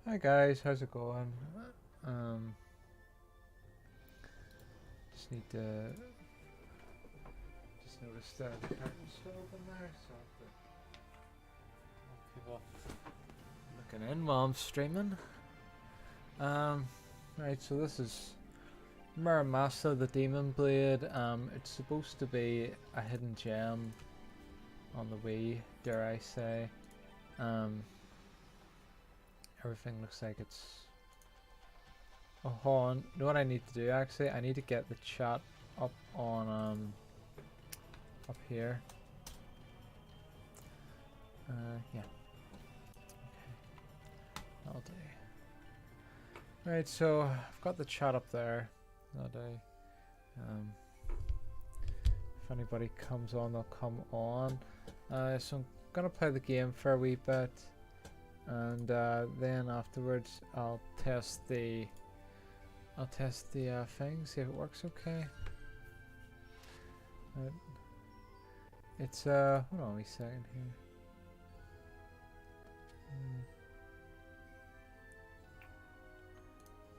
Hi guys, how's it going? Um, just need to just noticed the curtain's still open there, so people looking in while I'm streaming. Right, so this is Muramasa, the Demon Blade. It's supposed to be a hidden gem on the Wii, dare I say. Everything looks like it's. Oh, hold on. You know what I need to do actually? I need to get the chat up on up here. Yeah. I'll do. Right, so I've got the chat up there. I'll do. If anybody comes on, they'll come on. So I'm gonna play the game for a wee bit, and then afterwards I'll test the thing, see if it works okay. Right. It's hold on a wee second here.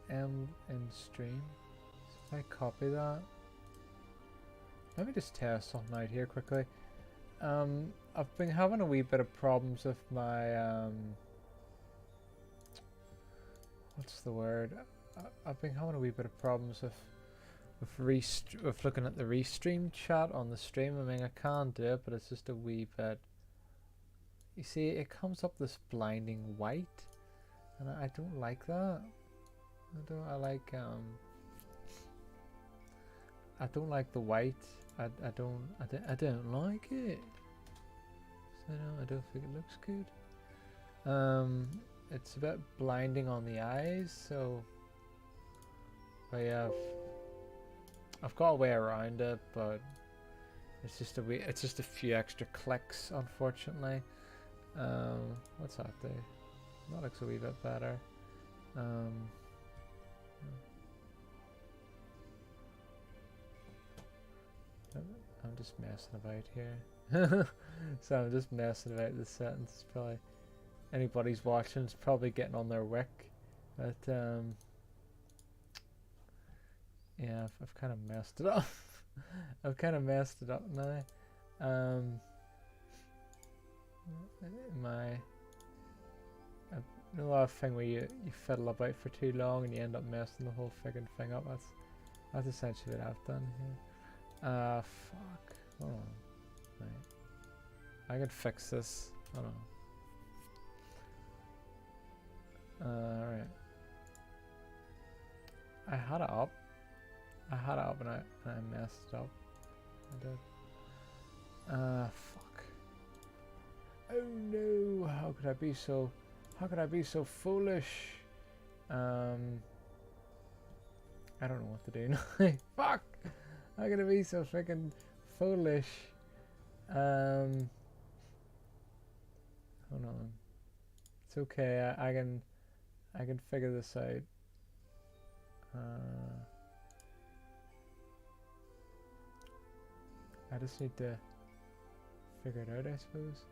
End in stream. So if I copy that, let me just test something out here quickly. I've been having a wee bit of problems with my what's the word? I've been having a wee bit of problems with looking at the restream chat on the stream. I mean, I can do it, but it's just a wee bit. You see, it comes up this blinding white, and I don't like that. I like I don't like the white. I don't like it. So no, I don't think it looks good. It's a bit blinding on the eyes, so I've got a way around it, but it's just a few extra clicks, unfortunately. What's that do? That looks a wee bit better. I'm just messing about here. So I'm just messing about this sentence. It's probably anybody's watching is probably getting on their wick, but yeah, I've kind of messed it up. I've kind of messed it up now. You know that thing where you fiddle about for too long and you end up messing the whole friggin' thing up. That's essentially what I've done here. Fuck. Hold on. Right. I can fix this. Hold on. Alright. I had it up. And I messed it up. I did. Fuck. Oh no! How could I be so foolish? I don't know what to do now. Fuck! How could I be so freaking foolish? Hold on. It's okay. I can figure this out. I just need to figure it out, I suppose.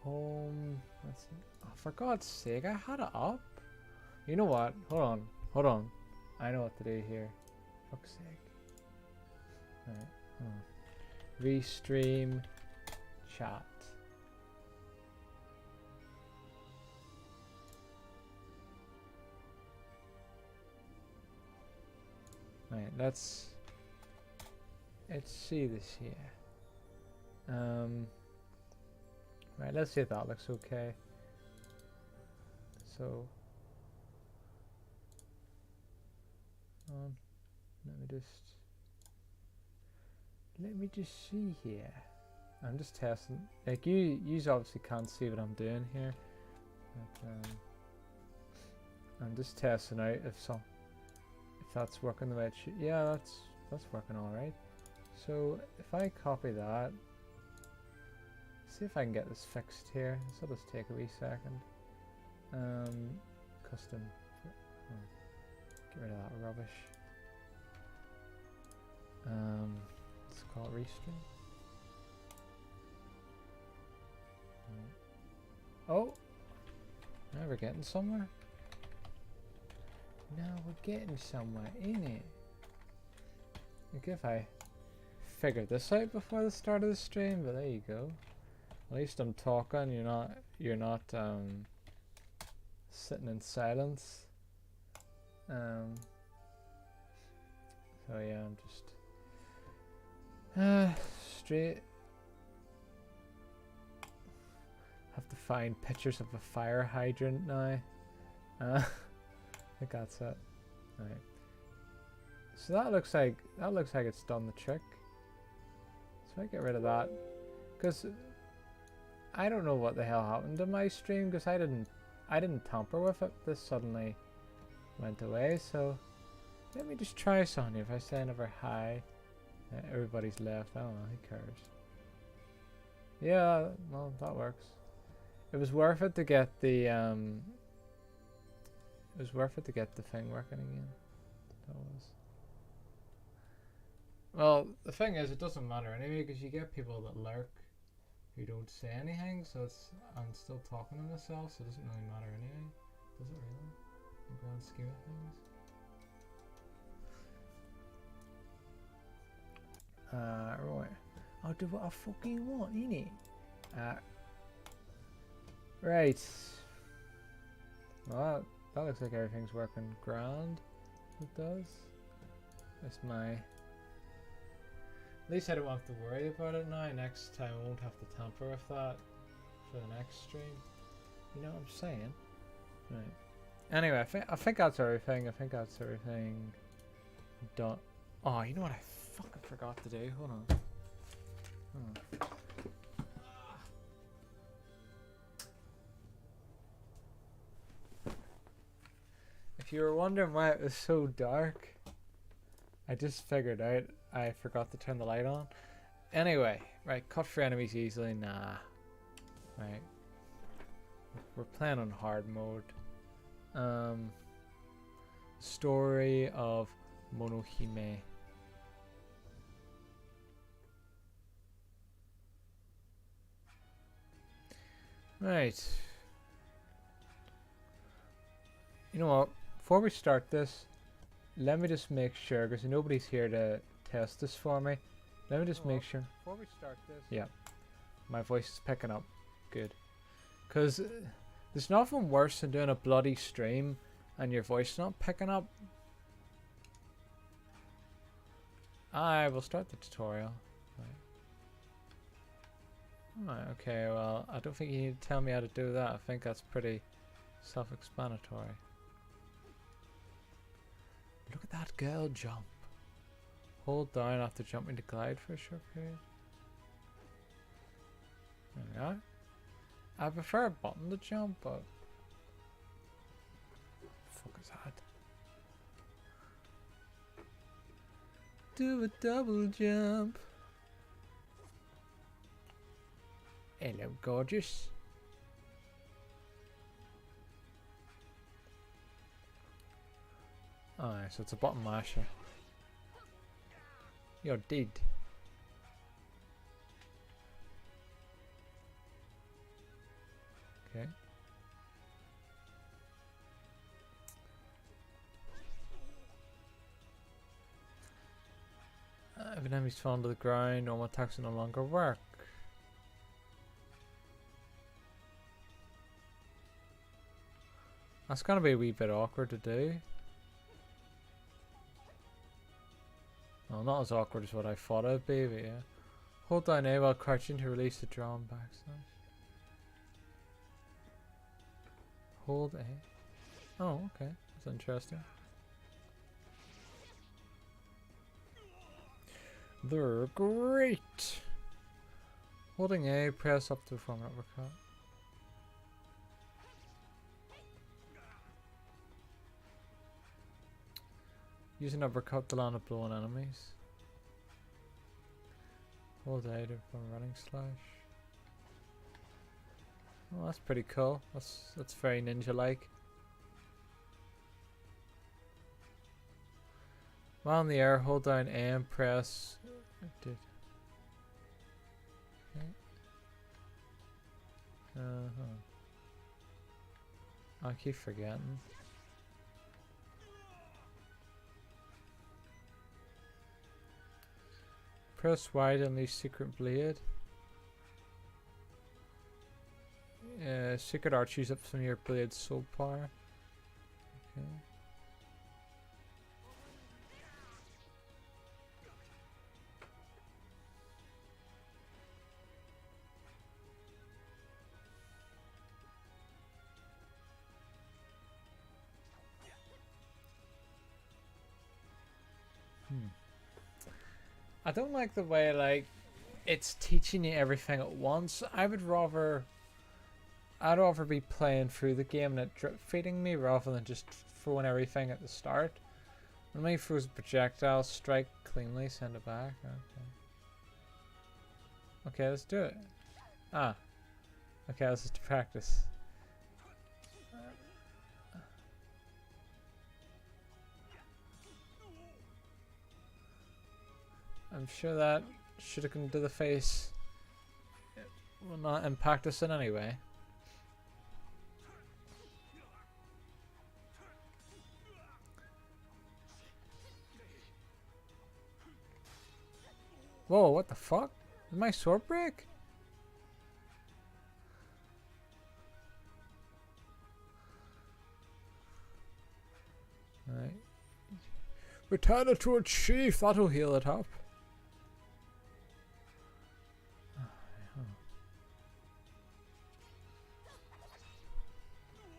Home. Let's see. Oh, for God's sake, I had it up. You know what? Hold on. I know what to do here. Fuck's sake. Alright, hold on. Restream chat. Right, let's see this here. Right, let's see if that looks okay. So let me just see here. I'm just testing. Like you obviously can't see what I'm doing here. But, I'm just testing out if that's working the way it should. Yeah, that's working all right. So if I copy that, see if I can get this fixed here. This will just take a wee second. Custom. Get rid of that rubbish. Let's call it restream. Oh! Now we're getting somewhere. Now we're getting somewhere, ain't it? Like if I figured this out before the start of the stream, but there you go. At least I'm talking, you're not sitting in silence. So yeah, I'm just straight. Have to find pictures of a fire hydrant now. I think that's it. Right. So that looks like it's done the trick. So I get rid of that, because I don't know what the hell happened to my stream, because I didn't tamper with it. This suddenly went away. So let me just try something. If I say another hi, everybody's left. I don't know. Who cares? Yeah, well, that works. It was worth it to get the thing working again. That was. Well, the thing is, it doesn't matter anyway, because you get people that lurk who don't say anything, so I'm still talking to myself, so it doesn't really matter anyway. Does it really? In the grand scheme of things? Right. I'll do what I fucking want, innit? Right. Well, that looks like everything's working grand. It does. That's my... At least I don't have to worry about it now. Next time I won't have to tamper with that for the next stream. You know what I'm saying? Right. Anyway, I think that's everything. I think that's everything done. Oh, you know what I fucking forgot to do? Hold on. If you were wondering why it was so dark, I just figured out I forgot to turn the light on. Anyway, right, cut for enemies easily. Nah. Right. We're playing on hard mode. Story of Monohime. Right. You know what? Before we start this, let me just make sure, because nobody's here to test this for me. Let me just make sure. Before we start this. Yeah. My voice is picking up. Good. Because there's nothing worse than doing a bloody stream and your voice not picking up. I will start the tutorial. Right, okay, well, I don't think you need to tell me how to do that. I think that's pretty self-explanatory. Look at that girl jump. Hold down after jumping to glide for a short period. There we are. I prefer a button to jump, but... Fuck is that? Do a double jump. Hello, gorgeous. Alright, so it's a button masher. You're dead. Okay. If an enemy's fallen to the ground, normal attacks no longer work. That's gonna be a wee bit awkward to do. Well, not as awkward as what I thought it'd be, but yeah. Hold down A while crouching to release the drawn backslash. Hold A. Oh, okay. That's interesting. They're great! Holding A, press up to form an uppercut. Use an uppercut to land a blow on enemies. Hold A to form a running slash. Oh, that's pretty cool. That's very ninja-like. While in the air, hold down A and press. It did. Okay. I keep forgetting. Press Y to unleash Secret Blade. Secret Arch, use up some of your blade's soul power. Okay. I don't like the way like it's teaching you everything at once. I'd rather be playing through the game and it drip feeding me rather than just throwing everything at the start. When I throws a projectile, strike cleanly, send it back. Okay, let's do it. Ah. Okay, this is to practice. I'm sure that should have come to the face. It will not impact us in any way. Whoa, what the fuck? Did my sword break? Right. Return it to its sheath, that'll heal it up.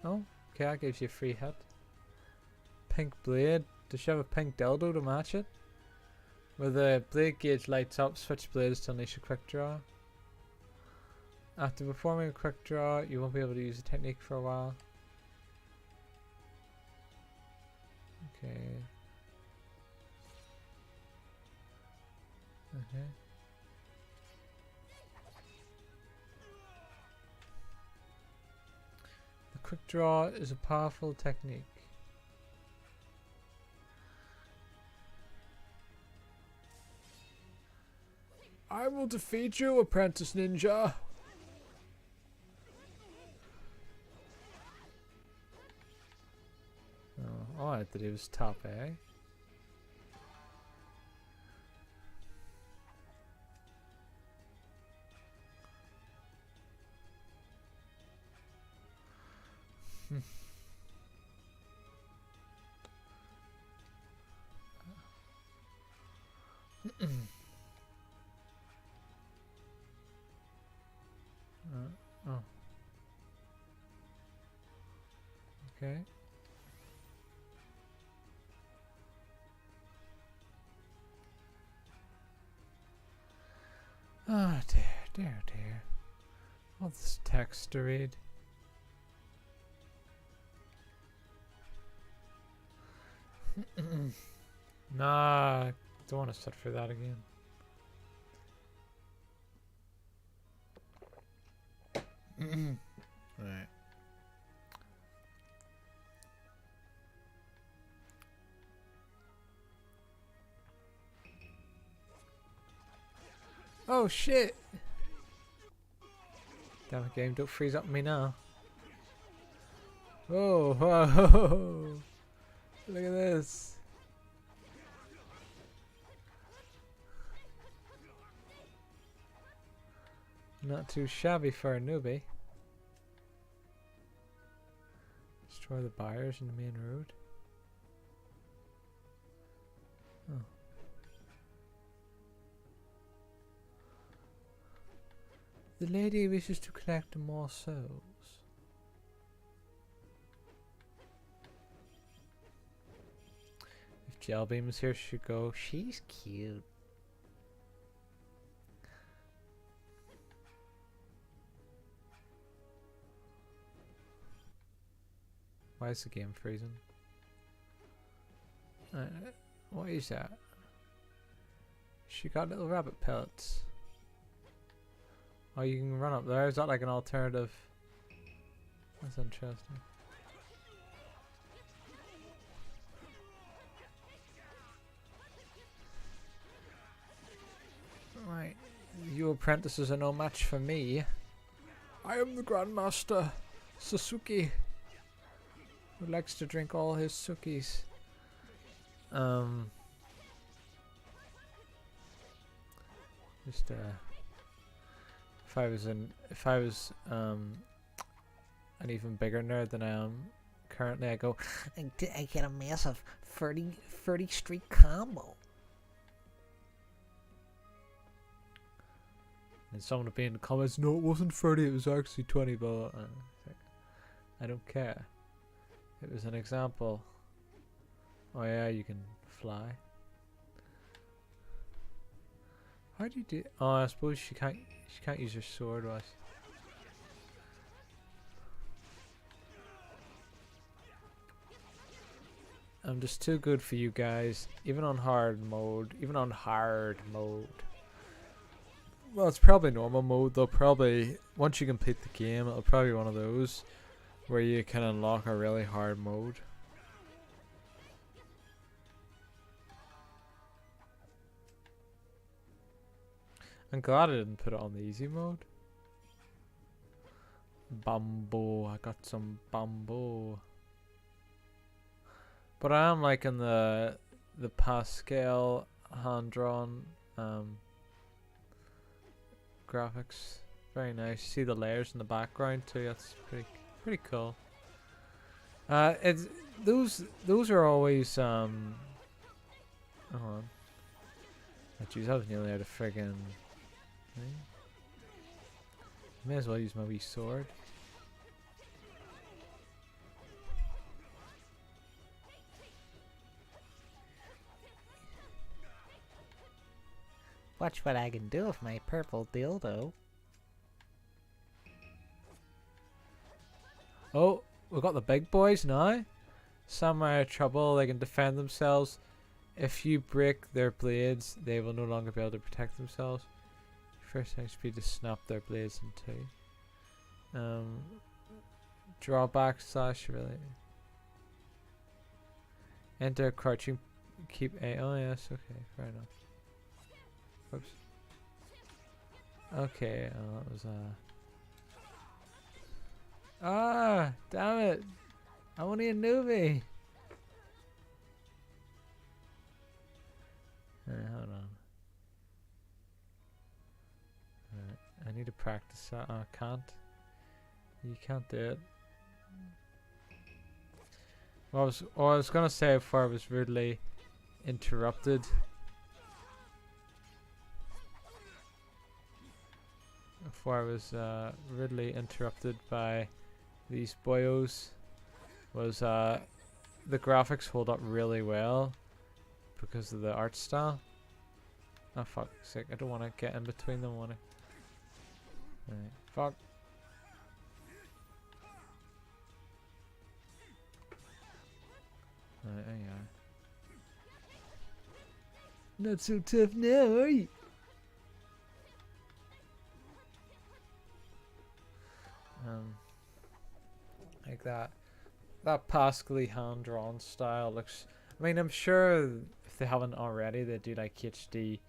Oh, okay, that gives you a free hit. Pink blade. Does she have a pink dildo to match it? Where the blade gauge lights up, switch blades to unleash a quick draw. After performing a quick draw, you won't be able to use the technique for a while. Okay. Okay. The quick draw is a powerful technique. I will defeat you, apprentice ninja. Oh, all I had to do was top A. Oh. Okay. Oh dear, dear, dear. All this text to read. Nah, I don't want to sit for that again. Right. Oh shit! Damn it, game, don't freeze up on me now. Oh, whoa! Look at this. Not too shabby for a newbie. Destroy the buyers in the main road. Oh. The lady wishes to collect more souls. If Jelbeam is here, she should go. She's cute. Why is the game freezing? What is that? She got little rabbit pellets. Oh, you can run up there. Is that like an alternative? That's interesting. Right. You apprentices are no match for me. I am the Grandmaster, Sasuke. who likes to drink all his sookies. Just if I was an even bigger nerd than I am currently, I go, I get a massive 30 streak combo. and someone would be in the comments, no, it wasn't 30, it was actually 20, but I don't care. It was an example. Oh yeah, you can fly. How do you do? Oh, I suppose she can't use her sword, was. I'm just too good for you guys, even on hard mode. Well, it's probably normal mode. They'll probably, once you complete the game, it'll probably be one of those where you can unlock a really hard mode. I'm glad I didn't put it on the easy mode. Bamboo, I got some bamboo. But I am liking the Pascal hand-drawn graphics. Very nice. See the layers in the background too. That's pretty cool. It's those are always hold on. Oh, jeez, I was nearly out of friggin'. May as well use my wee sword. Watch what I can do with my purple dildo. Oh, we've got the big boys now. Some are in trouble, they can defend themselves. If you break their blades, they will no longer be able to protect themselves. First thing should be to snap their blades in two. Drawback slash really. Enter crouching, keep A. Oh yes, okay, fair enough. Oops. Okay, that was ah, damn it! I'm only a newbie. Hold on. Alright, I need to practice that. Oh, I can't. You can't do it. Well, I was gonna say before I was rudely interrupted. Before I was rudely interrupted by these boyos, was the graphics hold up really well because of the art style. Oh fuck's sake, I don't want to get in between them, wanna. Right, fuck. Right, there you are. Not so tough now, are you? Like that Pascally hand-drawn style looks. I mean, I'm sure if they haven't already, they do like HD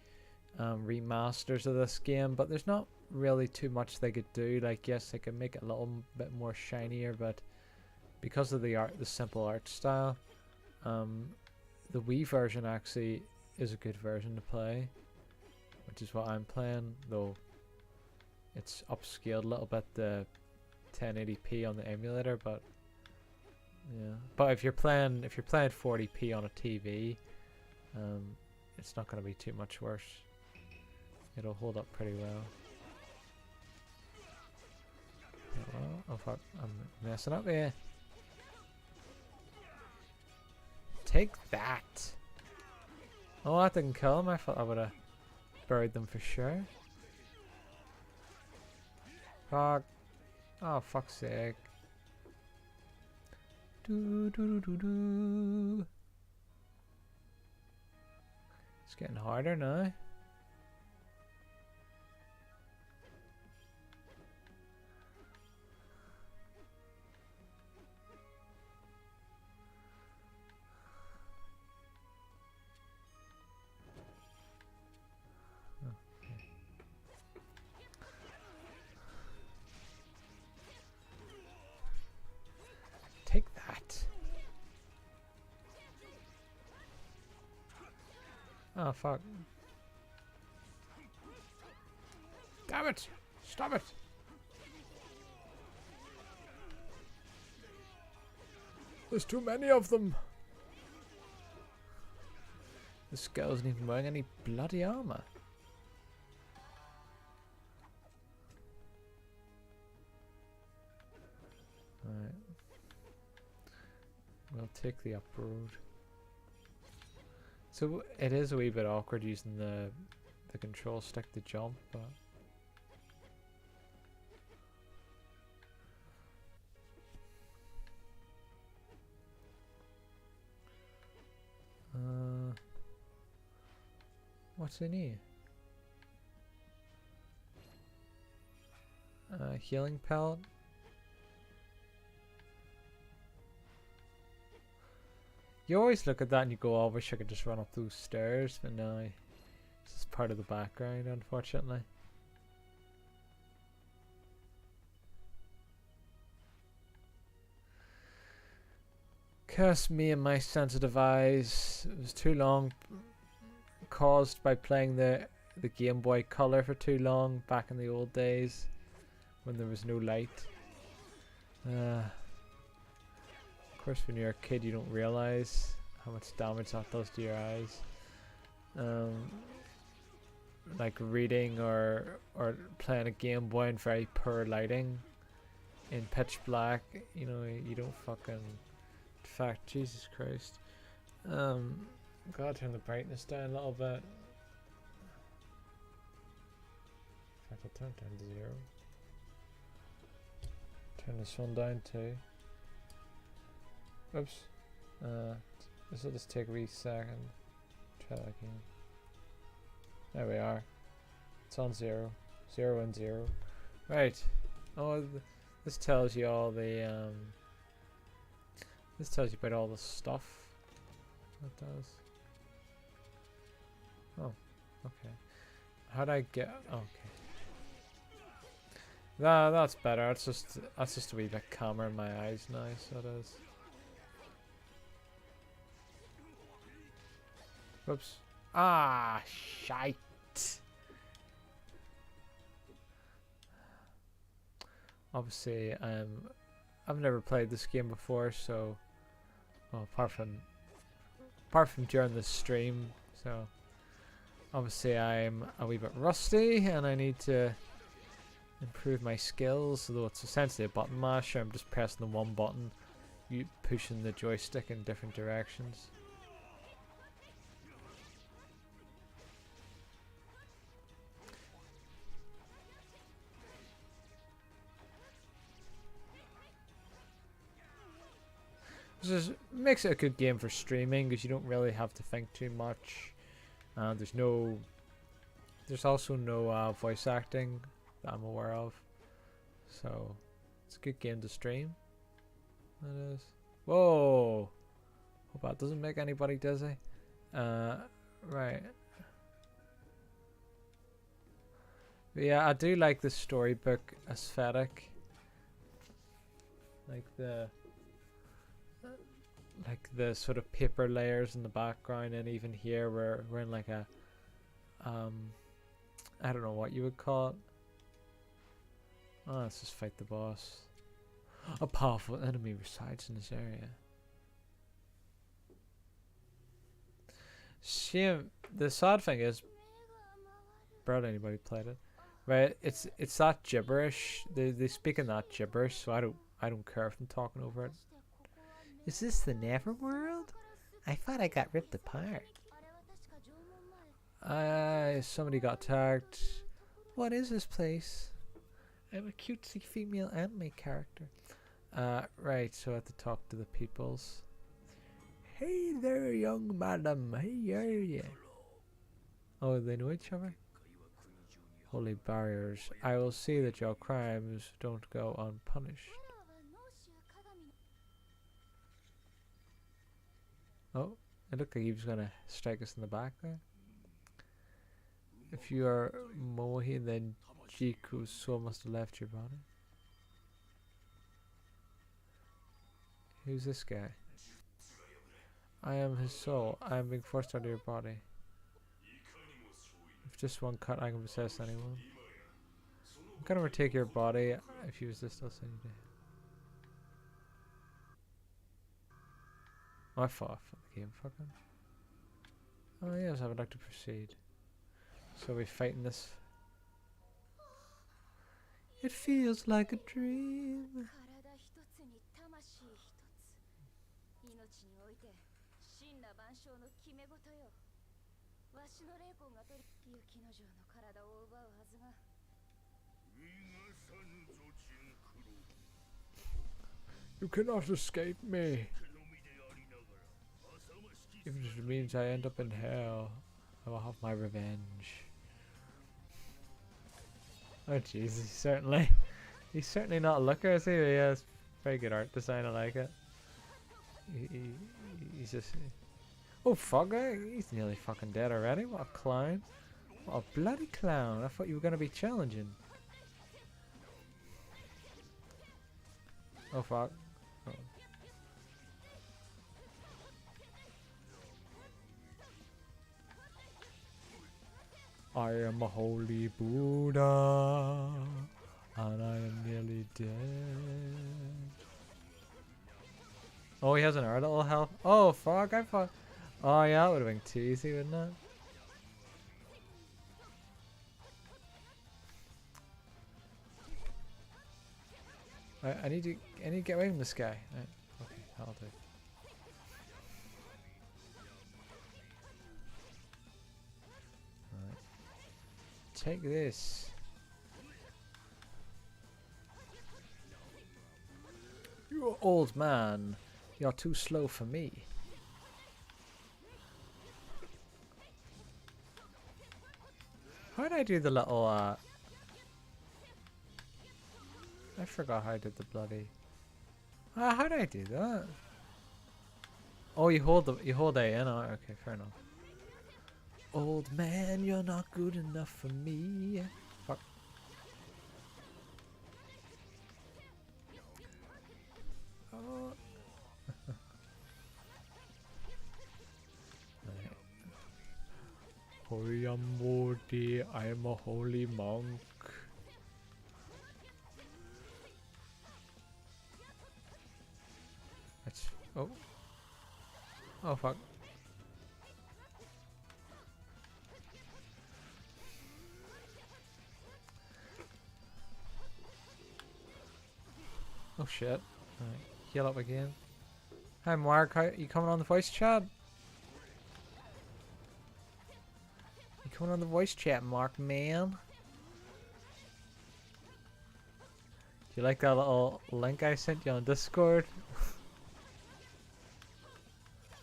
remasters of this game, but there's not really too much they could do. Like, yes, they could make it a little bit more shinier, but because of the simple art style, the Wii version actually is a good version to play, which is what I'm playing. Though it's upscaled a little bit, the 1080p on the emulator, but yeah. But if you're playing 40p on a TV, it's not going to be too much worse. It'll hold up pretty well. Oh fuck, I'm messing up here. Take that! Oh, that didn't kill him. I thought I would have buried them for sure. Fuck. Oh, fuck's sake. It's getting harder now. Take that. Oh fuck. Damn it! Stop it! There's too many of them! This girl isn't even wearing any bloody armor. Right. We'll take the up road. So it is a wee bit awkward using the control stick to jump, but what's in here? Healing pellet. You always look at that and you go, oh, I wish I could just run up those stairs, but no, this is part of the background, unfortunately. Curse me and my sensitive eyes. It was too long, caused by playing the Game Boy Color for too long back in the old days when there was no light. Of course, when you're a kid, you don't realize how much damage that does to your eyes. Like reading or playing a Game Boy in very poor lighting, in pitch black. You know, you don't fucking. In fact, Jesus Christ. Gotta turn the brightness down a little bit. In fact, I'll turn it down to 0. Turn this one down too. Oops. This will just take a wee second. Try that again. There we are. It's on 0. 0 and 0. Right. Oh, this tells you all the this tells you about all the stuff. It does. Oh, okay. How'd I get? Okay. That's better. That's just a wee bit calmer in my eyes now. So it is. Whoops. Ah, shite. Obviously, I've never played this game before, so well, apart from during the stream, so obviously I'm a wee bit rusty and I need to improve my skills. Although it's essentially a button masher, I'm just pressing the one button, you pushing the joystick in different directions. This makes it a good game for streaming because you don't really have to think too much. There's also no voice acting that I'm aware of, so it's a good game to stream. That is. Whoa! Hope that doesn't make anybody dizzy. Right. But yeah, I do like the storybook aesthetic. Like the sort of paper layers in the background, and even here we're in like a I don't know what you would call it. Oh, let's just fight the boss. A powerful enemy resides in this area. Shame. The sad thing is, barely anybody played it. Right? It's that gibberish. They speak in that gibberish, so I don't care if I'm talking over it. Is this the Neverworld? I thought I got ripped apart. Somebody got tagged. What is this place? I'm a cutesy female anime character. Right, so I have to talk to the peoples. Hey there, young madam. Hey, are you? Oh, they know each other? Holy barriers. I will see that your crimes don't go unpunished. Oh, it looked like he was gonna strike us in the back there. If you are Mohi, then Jiku's soul must have left your body. Who's this guy? I am his soul. I am being forced out of your body. With just one cut, I can possess anyone. I'm gonna retake your body. If you resist, I'll send you to. Oh, I fought for the game, fucking. Oh yes, I would like to proceed. So we're fighting this. It feels like a dream. You cannot escape me. Even if it means I end up in hell, I will have my revenge. Oh jeez, he's certainly not a looker, is he? He has very good art design, I like it. He's just... Oh fuck, he's nearly fucking dead already. What a clown. What a bloody clown. I thought you were going to be challenging. Oh fuck. Oh. I am a holy Buddha, and I am nearly dead. Oh, he has an little health. Oh fuck, I thought... Oh yeah, that would have been too easy, wouldn't it? I need to get away from this guy. Right. Okay, that'll do. Right. Take this. You old man. You're too slow for me. How did I do the little I forgot how I did the bloody... how did I do that? Oh, you hold A in. Oh, okay, fair enough. Old man, you're not good enough for me. Fuck. Oh. Hoyamodi, I am a holy monk. That's... Oh. Oh fuck. Oh shit. Alright, heal up again. Hi Mark, how you coming on the voice chat? You coming on the voice chat, Mark, man? Do you like that little link I sent you on Discord?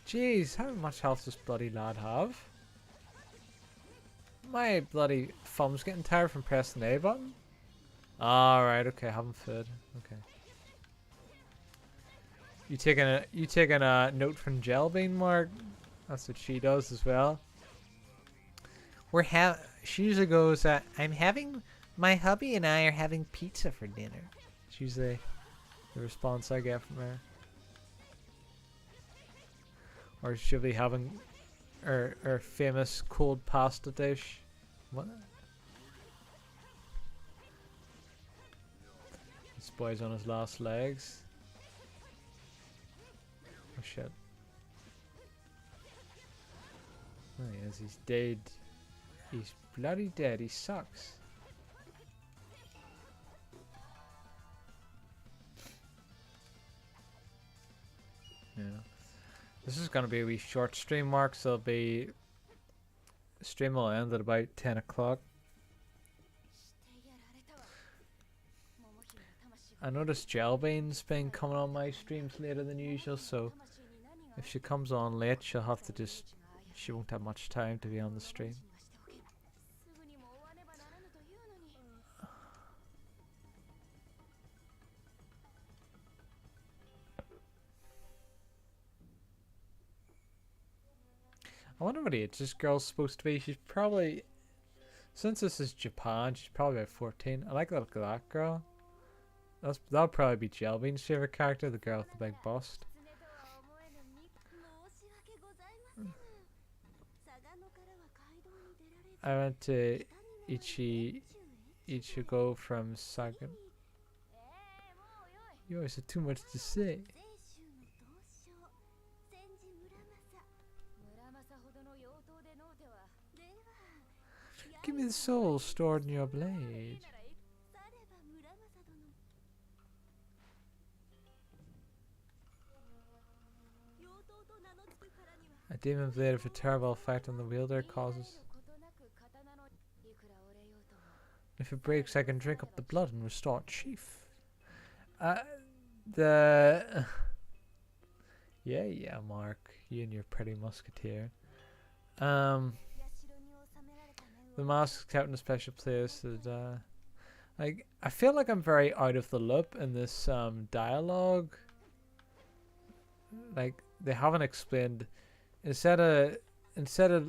Jeez, how much health does bloody lad have? My bloody thumb's getting tired from pressing the A button. Alright, okay, having food. Okay. You taking a note from Jelbean, Mark? That's what she does as well. She usually goes, I'm having, my hubby and I are having pizza for dinner. It's usually the response I get from her. Or she'll be having her famous cold pasta dish. What? This boy's on his last legs. Oh shit. Oh he is, he's dead. He's bloody dead, he sucks. Yeah. This is gonna be a wee short stream, Mark, so the stream will end at about 10 o'clock. I noticed Jelbean's been coming on my streams later than usual, so if she comes on late, she'll have to she won't have much time to be on the stream. I wonder what age this girl's supposed to be. She's probably, since this is Japan, she's probably about 14. I like that black girl. That'll probably be Jelbean's favorite character, the girl with the big bust. I went to Ichigo from Sagan. You always have too much to say. Give me the soul stored in your blade. A demon blade of a terrible effect on the wielder causes. If it breaks, I can drink up the blood and restore chief. Yeah, Mark, you and your pretty musketeer. The mask is kept in a special place. That, I feel like I'm very out of the loop in this dialogue. Like they haven't explained. Instead of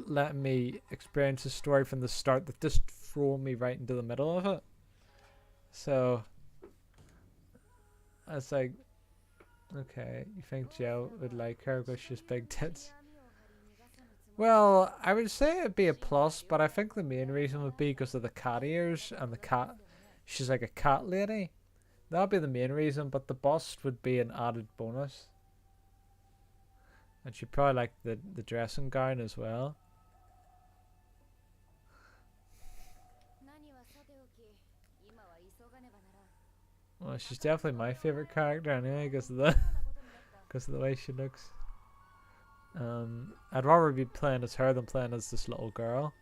letting me experience the story from the start, they've just thrown me right into the middle of it. So I was like, okay, you think Jill would like her because she's big tits? Well, I would say it'd be a plus, but I think the main reason would be because of the cat ears and the cat. She's like a cat lady. That'd be the main reason, but the bust would be an added bonus. And she'd probably like the dressing gown as well. Well, she's definitely my favorite character anyway, because of the way she looks. I'd rather be playing as her than playing as this little girl.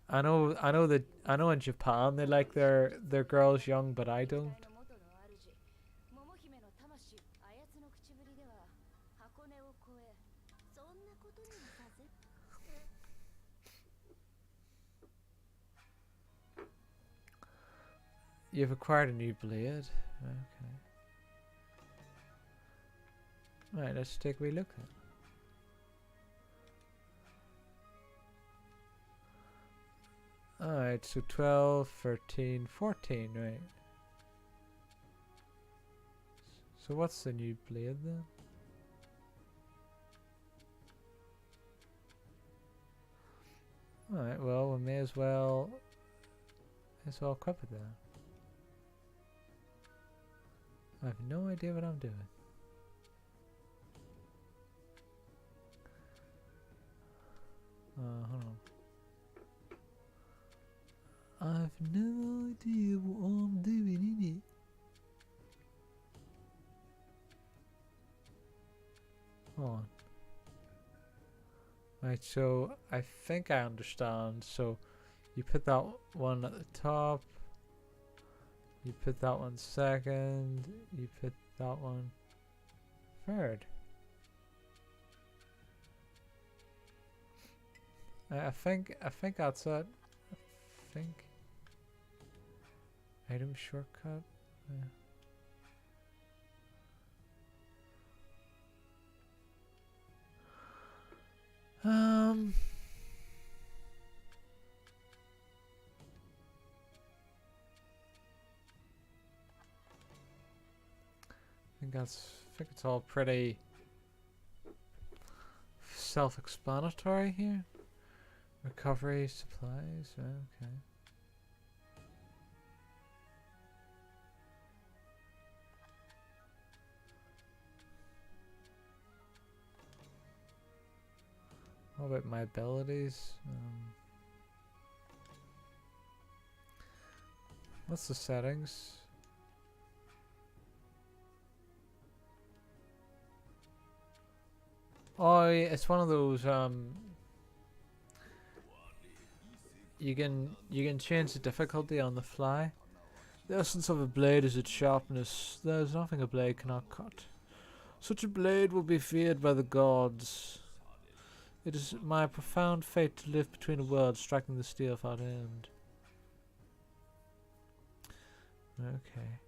I know in Japan they like their girls young, but I don't. You've acquired a new blade. Okay. Right, let's take a wee look then. Alright, so 12, 13, 14, right. So what's the new blade then? Alright, well, we may as well equip it then. I have no idea what I'm doing. Hold on. I have no idea what I'm doing in it. Hold on. Right, so I think I understand. So you put that one at the top. You put that one second. You put that one third. I think that's it. I think. Item shortcut. I think it's all pretty self-explanatory here. Recovery supplies, okay. What about my abilities? What's the settings? Oh, yeah, it's one of those you can change the difficulty on the fly. The essence of a blade is its sharpness. There is nothing a blade cannot cut. Such a blade will be feared by the gods. It is my profound fate to live between the worlds, striking the steel without end. Okay.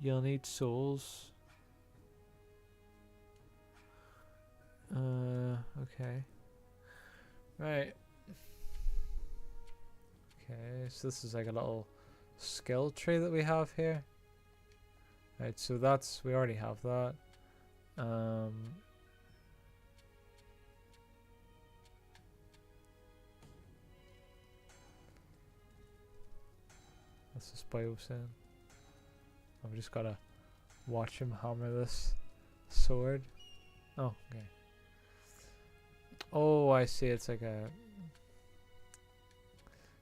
You'll need souls. Okay. Right. Okay, so this is like a little skill tree that we have here. Right, so we already have that. What's this bio saying? I've just gotta watch him hammer this sword. Oh, okay. Oh, I see. It's like a...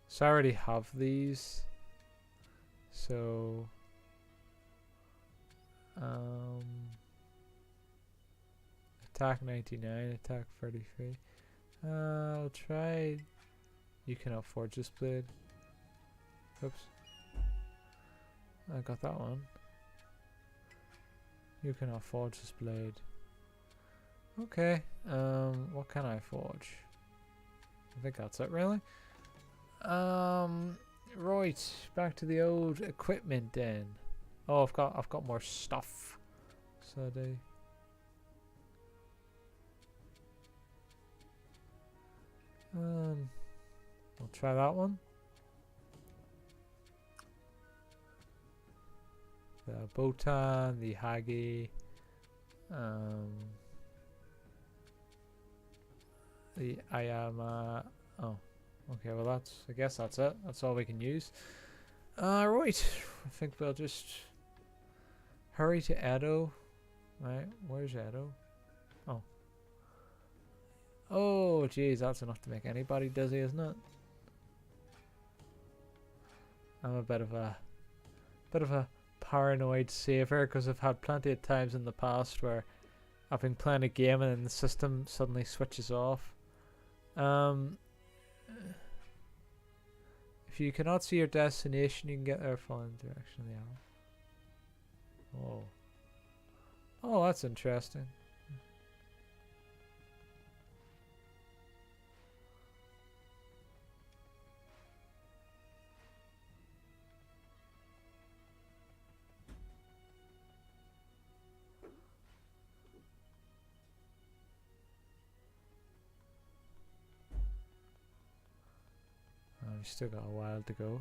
So I already have these. So... Attack 99, attack 33. I'll try... You cannot forge this blade. Oops. I got that one. You cannot forge this blade. Okay. What can I forge? I think that's it, really. Right. Back to the old equipment then. Oh, I've got more stuff. So I do. We'll try that one. The Botan, the Hagi, the Ayama. Oh, okay. Well, I guess that's it. That's all we can use. Right. I think we'll just hurry to Edo. Right. Where's Edo? Oh. Oh, geez, that's enough to make anybody dizzy, isn't it? I'm a bit of a paranoid saver because I've had plenty of times in the past where I've been playing a game and then the system suddenly switches off. If you cannot see your destination, you can get there following the direction of the arrow. Oh. Oh, that's interesting. We've still got a while to go.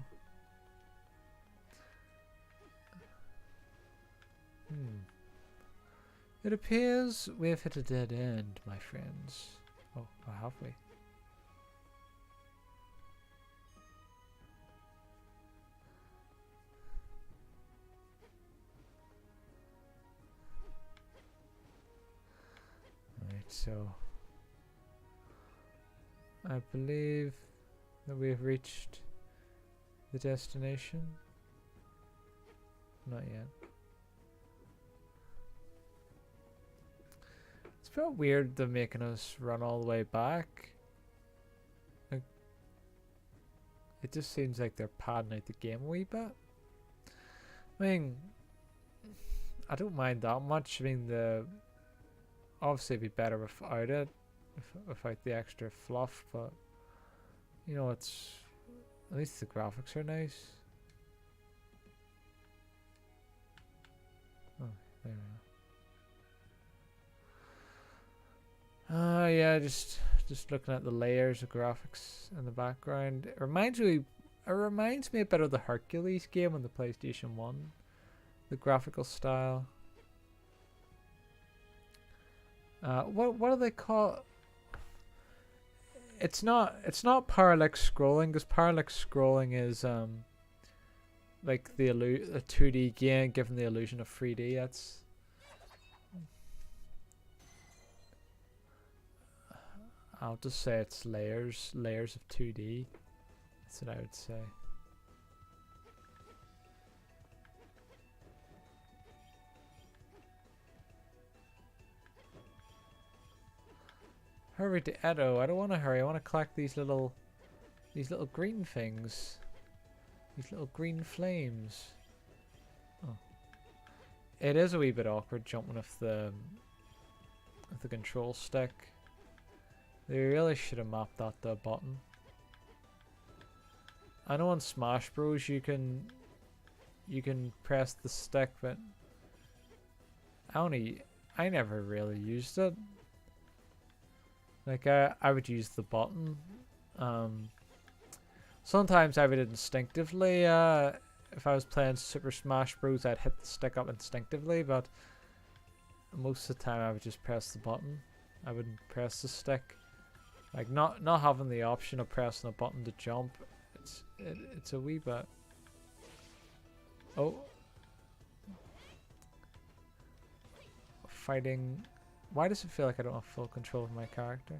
It appears we have hit a dead end, my friends. Oh, or have we? Right, so I believe that we have reached the destination. Not yet. It's a bit weird them making us run all the way back. Like, it just seems like they're padding out the game a wee bit. I mean, I don't mind that much. I mean, obviously it'd be better without it, without the extra fluff, but you know, at least the graphics are nice. Oh, there we are. Yeah, just looking at the layers of graphics in the background. It reminds me a bit of the Hercules game on the PlayStation 1. The graphical style. What do they call? It's not parallax scrolling, because parallax scrolling is like a 2D game given the illusion of 3D. That's I'll just say it's layers of 2D. That's what I would say. Hurry to Edo. I don't want to hurry. I want to collect these little green things. These little green flames. Oh. It is a wee bit awkward jumping with the control stick. They really should have mapped that to a button. I know on Smash Bros you can press the stick, but I never really used it. Like I would use the button. Sometimes I would instinctively, if I was playing Super Smash Bros, I'd hit the stick up instinctively, but most of the time I would just press the button. I wouldn't press the stick. Like not having the option of pressing a button to jump, it's a wee bit Oh. Fighting. Why does it feel like I don't have full control of my character?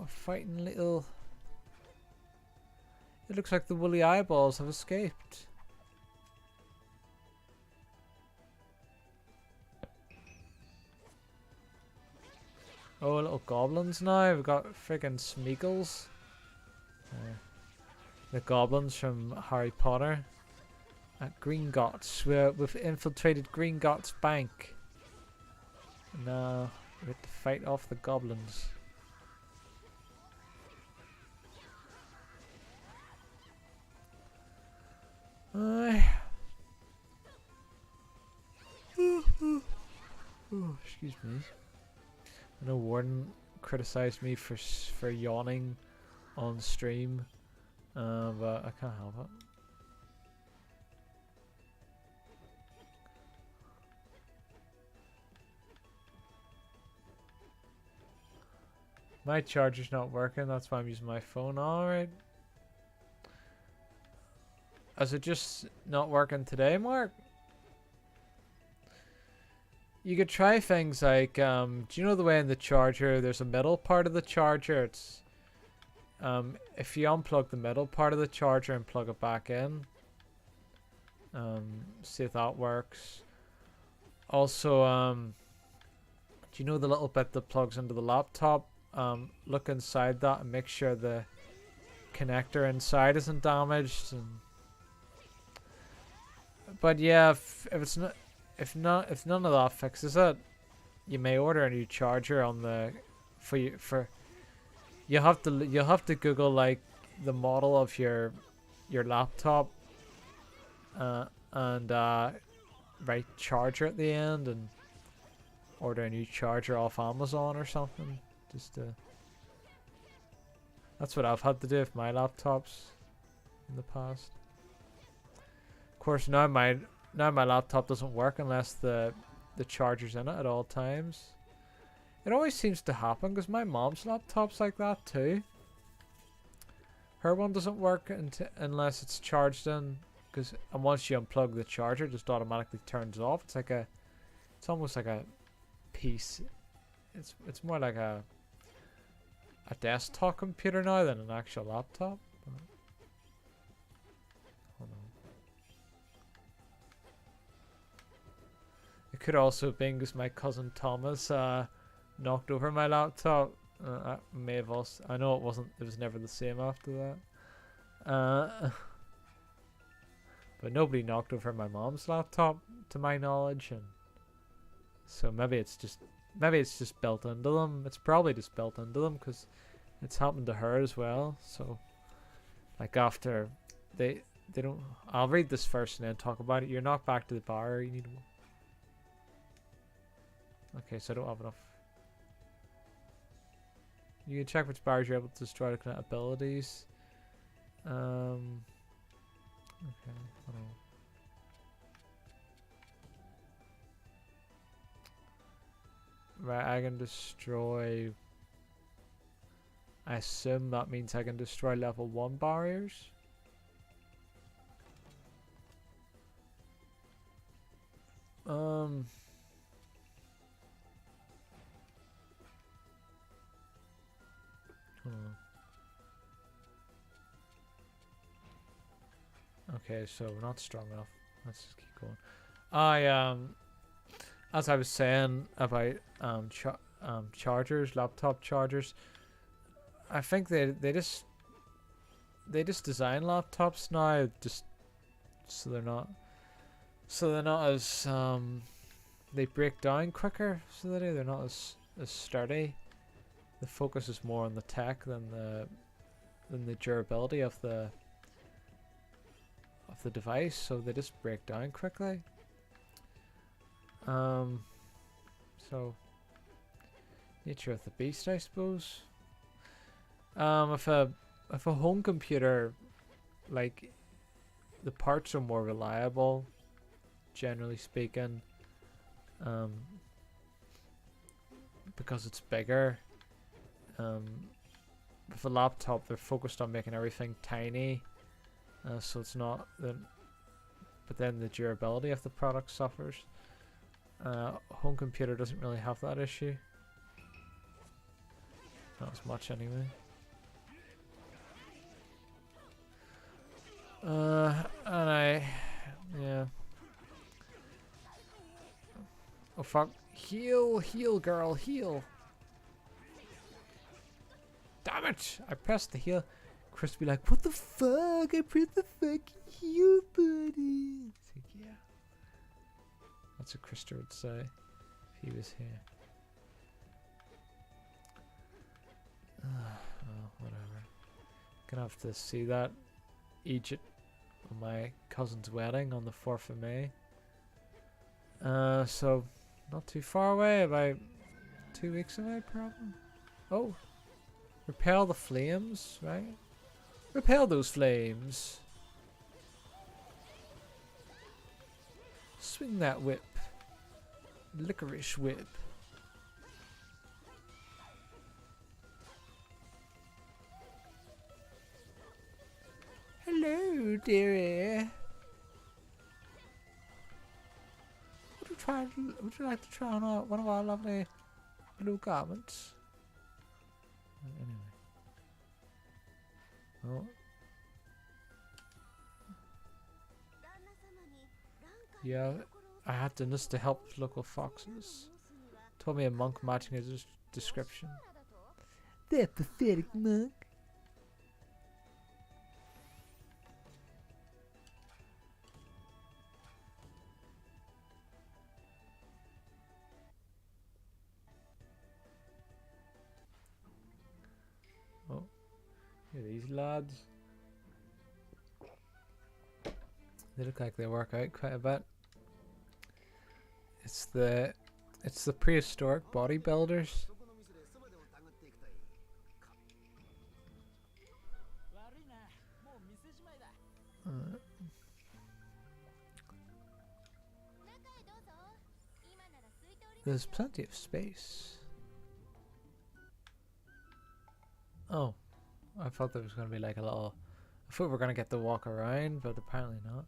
Fighting little. It looks like the woolly eyeballs have escaped. Oh, little goblins now. We've got friggin' Smeagol's. The goblins from Harry Potter. At Gringotts. We've infiltrated Gringotts Bank. Now we have to fight off the goblins. Oh, excuse me. I know Warden criticized me for yawning on stream, but I can't help it. My charger's not working, that's why I'm using my phone. Alright. Is it just not working today, Mark? You could try things like, do you know the way in the charger there's a middle part of the charger? It's if you unplug the middle part of the charger and plug it back in, see if that works. Also, do you know the little bit that plugs into the laptop? Look inside that and make sure the connector inside isn't damaged. But yeah, if it's not. If none of that fixes it, you may order a new charger on the you'll have to Google like the model of your laptop and write charger at the end and order a new charger off Amazon or something. That's what I've had to do with my laptops in the past. Of course, now my laptop doesn't work unless the charger's in it at all times. It always seems to happen because my mom's laptop's like that too. Her one doesn't work unless it's charged in, and once you unplug the charger, it just automatically turns off. It's almost like a piece. It's more like a desktop computer now than an actual laptop. Hold on. It could also have been because my cousin Thomas knocked over my laptop. I may have also. I know it wasn't. It was never the same after that. But nobody knocked over my mom's laptop, to my knowledge, and so maybe it's just built into them. It's probably just built into them because it's happened to her as well. So, like after they don't. I'll read this first and then talk about it. You're knocked back to the bar. You need. Okay, so I don't have enough. You can check which bars you're able to destroy to connect abilities. Okay, hold on. Right, I can destroy. I assume that means I can destroy level 1 barriers. Okay, so we're not strong enough. Let's just keep going. As I was saying about chargers, laptop chargers. I think they just design laptops now just so they're not as they break down quicker. So they're not as sturdy. The focus is more on the tech than the durability of the device, so they just break down quickly. So nature of the beast, I suppose. If a home computer, like, the parts are more reliable, generally speaking. because it's bigger. With a laptop, they're focused on making everything tiny, so it's not then. But then the durability of the product suffers. Home computer doesn't really have that issue. Not as much anyway. Yeah. Oh fuck. Heal, heal girl, heal. Damn it! I pressed the heal. Chris be like, what the fuck? I pressed the fucking heal button. It's like, yeah. That's what Krista would say if he was here. Oh, whatever. Gonna have to see that Egypt on my cousin's wedding on the 4th of May. So not too far away, about 2 weeks away probably. Oh. Repel the flames, right? Repel those flames. Swing that whip. Licorice whip. Hello, dearie. Would you like to try on one of our lovely blue garments? Anyway. Oh. Yeah, I had done this to help local foxes. Told me a monk matching his description. That pathetic monk. Oh, here these lads. They look like they work out quite a bit. It's the prehistoric bodybuilders. There's plenty of space. Oh, I thought there was going to be like a little... I thought we were going to get to walk around, but apparently not.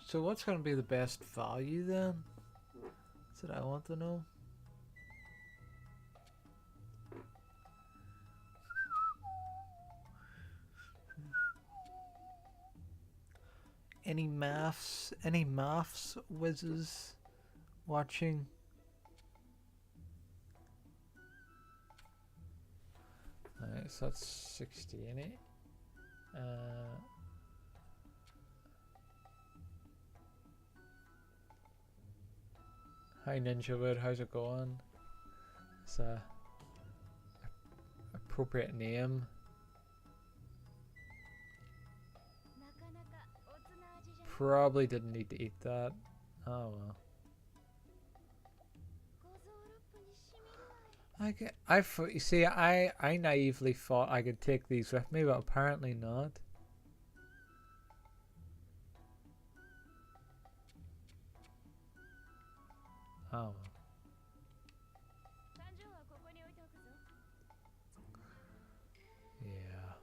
So what's going to be the best value then? That's what I want to know. Any maths whizzes watching? Alright, so that's 60 in it. Hi Ninjawood, how's it going? It's a appropriate name. Probably didn't need to eat that. Oh well. You see, I naively thought I could take these with me, but apparently not. Oh well. Yeah,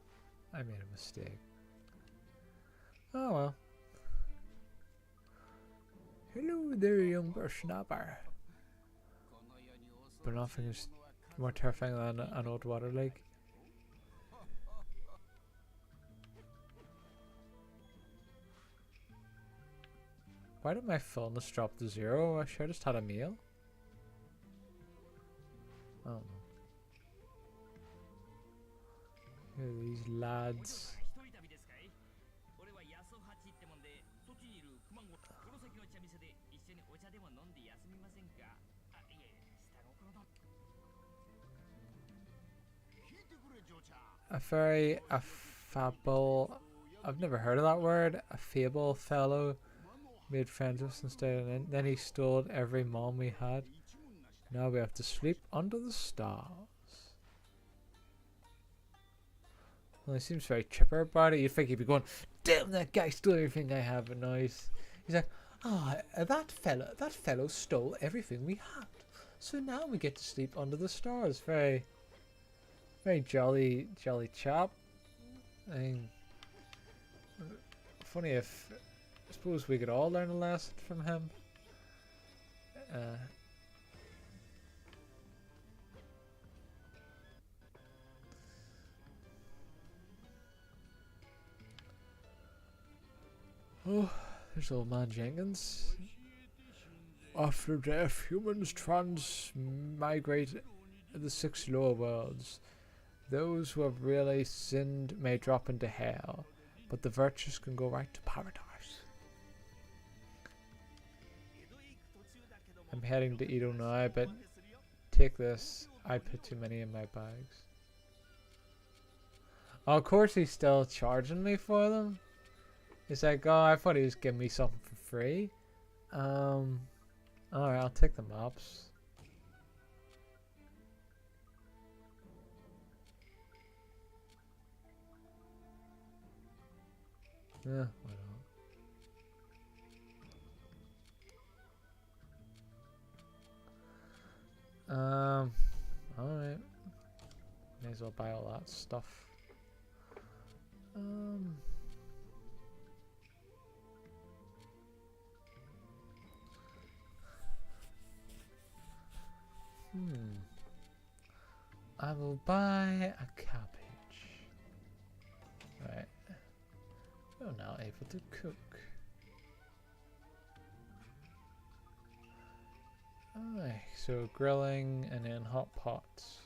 I made a mistake. Oh well. Hello there, younger snapper. But nothing is more terrifying than an old water lake. Why did my fullness drop to 0? I should have just had a meal. I don't know. Here are these lads. A very affable, I've never heard of that word, affable fellow made friends with us instead, and then he stole every mom we had. Now we have to sleep under the stars. Well, he seems very chipper about it. You'd think he'd be going, damn, that guy stole everything I have. And now he's like, that fellow stole everything we had. So now we get to sleep under the stars. Very, very jolly chap. I mean, funny if, I suppose we could all learn a lesson from him. Oh, there's old man Jenkins. After death, humans transmigrate the 6 lower worlds. Those who have really sinned may drop into hell, but the virtuous can go right to paradise. I'm heading to Edo now, but take this. I put too many in my bags. Oh, of course he's still charging me for them. He's like, oh, I thought he was giving me something for free. Alright, I'll take the maps. Yeah, why not? Alright. May as well buy all that stuff. I will buy a cabbage. Right. We're now able to cook. Alright, so grilling and then hot pots.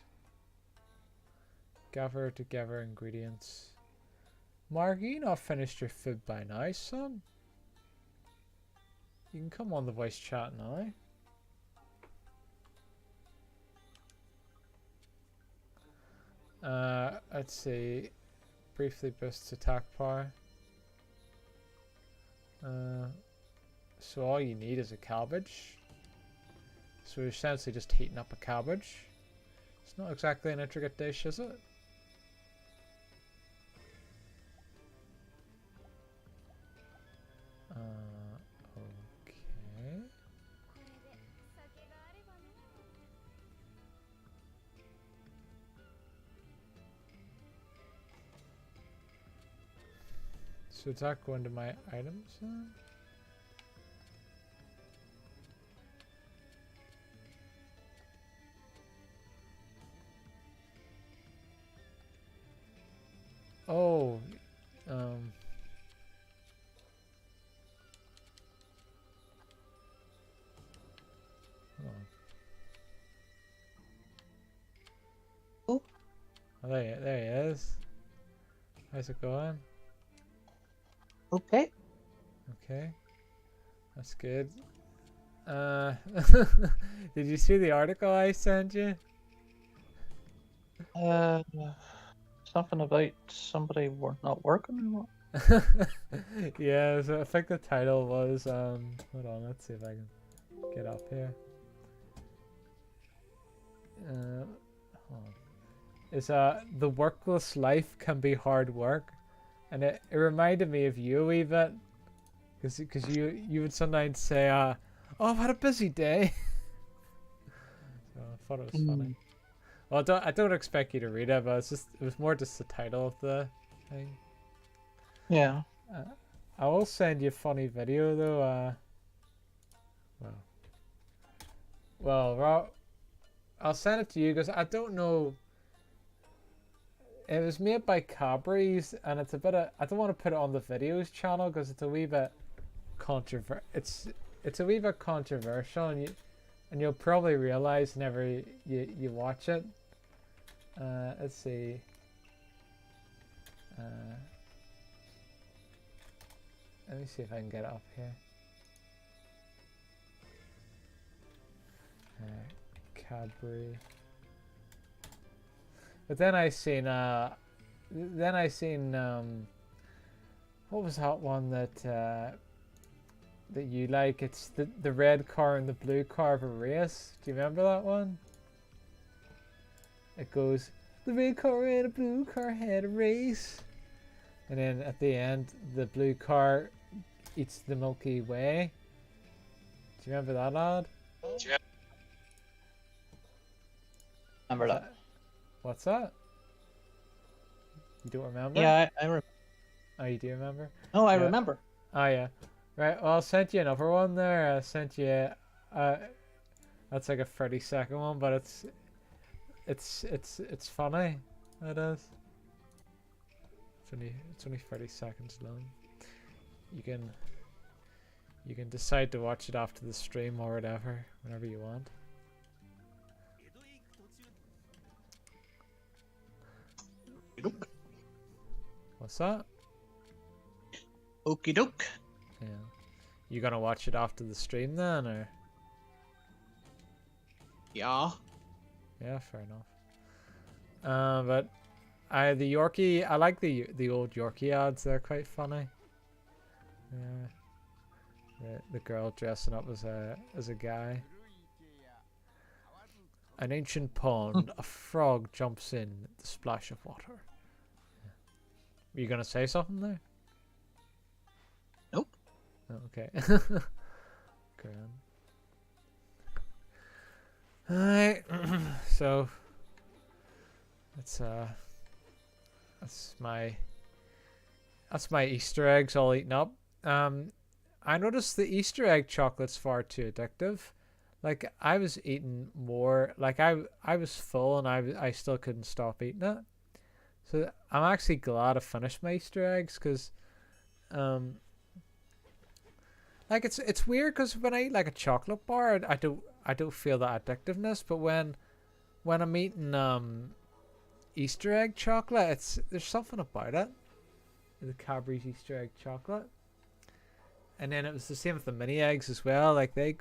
Gather together ingredients. Mark, you not finished your food by now, son? You can come on the voice chat now. Let's see. Briefly boosts attack power. So all you need is a cabbage. So you're essentially just heating up a cabbage. It's not exactly an intricate dish, is it? Okay. So does that go into my items then? Oh, hold on. Oh. Oh, there he is. How's it going? Okay. Okay, that's good. Did you see the article I sent you? Something about somebody not working or what? Yeah, so I think the title was hold on, let's see if I can get up here. Hold on. It's the workless life can be hard work, and it reminded me of you a wee bit, because you would sometimes say oh, I've had a busy day. So I thought it was funny. Well, I don't expect you to read it, but it was more just the title of the thing. Yeah. I will send you a funny video though. Well, I'll send it to you because I don't know. It was made by Cadbury's, and it's a bit of, I don't want to put it on the videos channel because it's a wee bit it's a wee bit controversial, and you'll probably realize whenever you watch it. Let's see. Let me see if I can get it up here. Cadbury. But then I seen what was that one that you like? It's the red car and the blue car of a race. Do you remember that one? It goes, the red car and a blue car had a race. and then at the end, the blue car eats the Milky Way. Do you remember that ad? Remember that? What's that? You don't remember? Yeah, I remember. Oh, you do remember? Oh, I Yeah. remember. Oh yeah. Right. Well, I sent you another one there. I sent you. That's like a 30-second one, but it's funny. It is. It's only 30 seconds long. You can decide to watch it after the stream or whatever, whenever you want. What's that? Okie doke. Yeah. You gonna watch it after the stream then, or? Yeah. Yeah, fair enough. But the Yorkie, I like the old Yorkie ads. They're quite funny. Yeah. The girl dressing up as a guy. An ancient pond. A frog jumps in the splash of water. Yeah. Were you gonna say something there? Nope. Oh, okay. Grand. Alright. So that's my Easter eggs all eaten up. I noticed the Easter egg chocolate's far too addictive. Like I was eating more. Like I was full and I still couldn't stop eating it. So I'm actually glad I finished my Easter eggs because like it's weird because when I eat like a chocolate bar, I don't feel that addictiveness. But when I'm eating Easter egg chocolate, there's something about it. The Cadbury's Easter egg chocolate. And then it was the same with the mini eggs as well. Like they're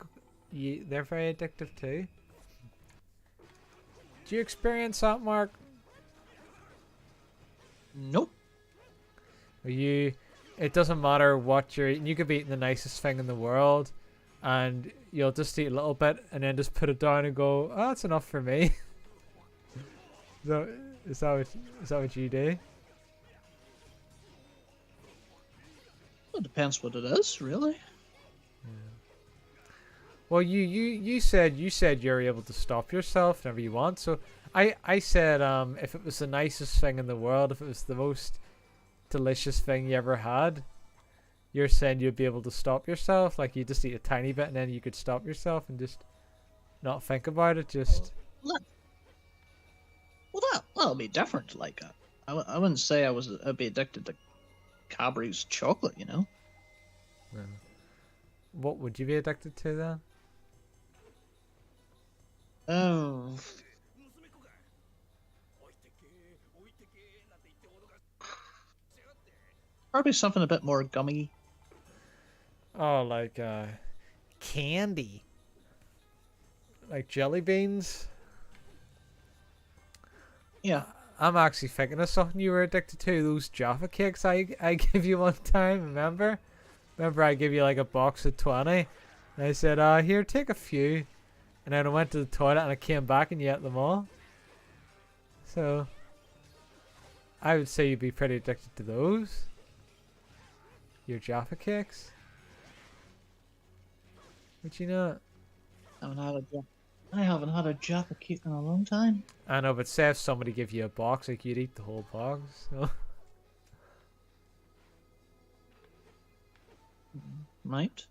very addictive too. Do you experience that, Mark? Nope. It doesn't matter what you're eating. You could be eating the nicest thing in the world, and you'll just eat a little bit and then just put it down and go, "Oh, that's enough for me." Is that what you do? It depends what it is, really. Yeah. Well, you said you're able to stop yourself whenever you want. So I said if it was the nicest thing in the world, if it was the most delicious thing you ever had, you're saying you'd be able to stop yourself. Like you just eat a tiny bit and then you could stop yourself and just not think about it. Just That'll be different. Like I wouldn't say I'd be addicted to Cadbury's chocolate, you know. No. What would you be addicted to then? Oh. Probably something a bit more gummy. Oh, like candy, like jelly beans. Yeah. I'm actually thinking of something you were addicted to. Those Jaffa cakes I gave you one time. Remember I gave you like a box of 20, and I said, here, take a few, and then I went to the toilet and I came back and you ate them all. So I would say you'd be pretty addicted to those. Your Jaffa cakes. Would you not? I haven't had a Jaffa cake in a long time. I know, but say if somebody give you a box, like you'd eat the whole box. So. Might.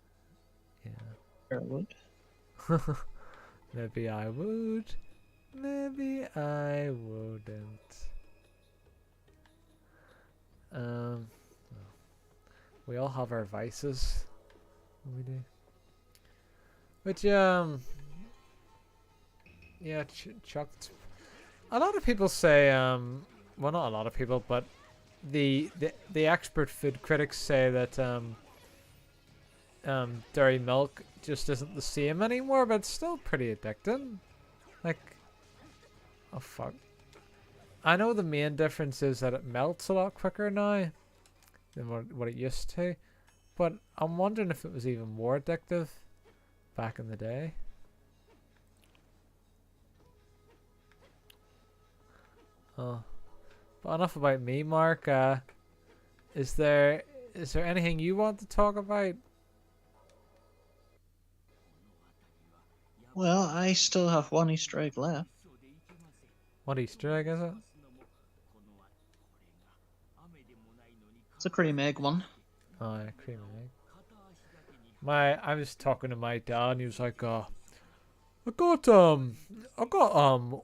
Yeah. Sure, I would. Maybe I would. Maybe I wouldn't. We all have our vices. We do. But yeah, chocolate. A lot of people say, well, not a lot of people, but the expert food critics say that dairy milk just isn't the same anymore, but it's still pretty addicting. Like, oh fuck. I know the main difference is that it melts a lot quicker now than what it used to, but I'm wondering if it was even more addictive back in the day. Oh, but enough about me, Mark. Is there anything you want to talk about? Well, I still have one Easter egg left. What Easter egg is it? It's a cream egg one. Oh, yeah, cream egg. I was talking to my dad, and he was like, I got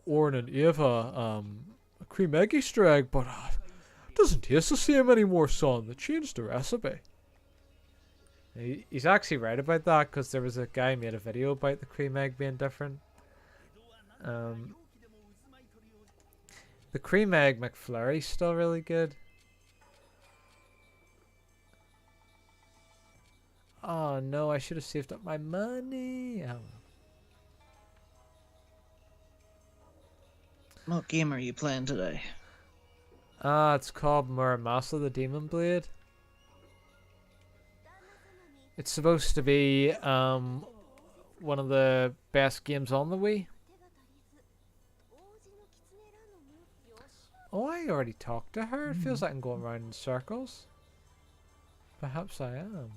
Oren and Eva a cream egg Easter egg, but it doesn't taste the same anymore, son. They changed the recipe." He's actually right about that, because there was a guy made a video about the cream egg being different. The cream egg McFlurry's still really good. Oh no, I should have saved up my money. Oh. What game are you playing today? It's called Muramasa the Demon Blade. It's supposed to be one of the best games on the Wii. Oh, I already talked to her. It feels like I'm going around in circles. Perhaps I am.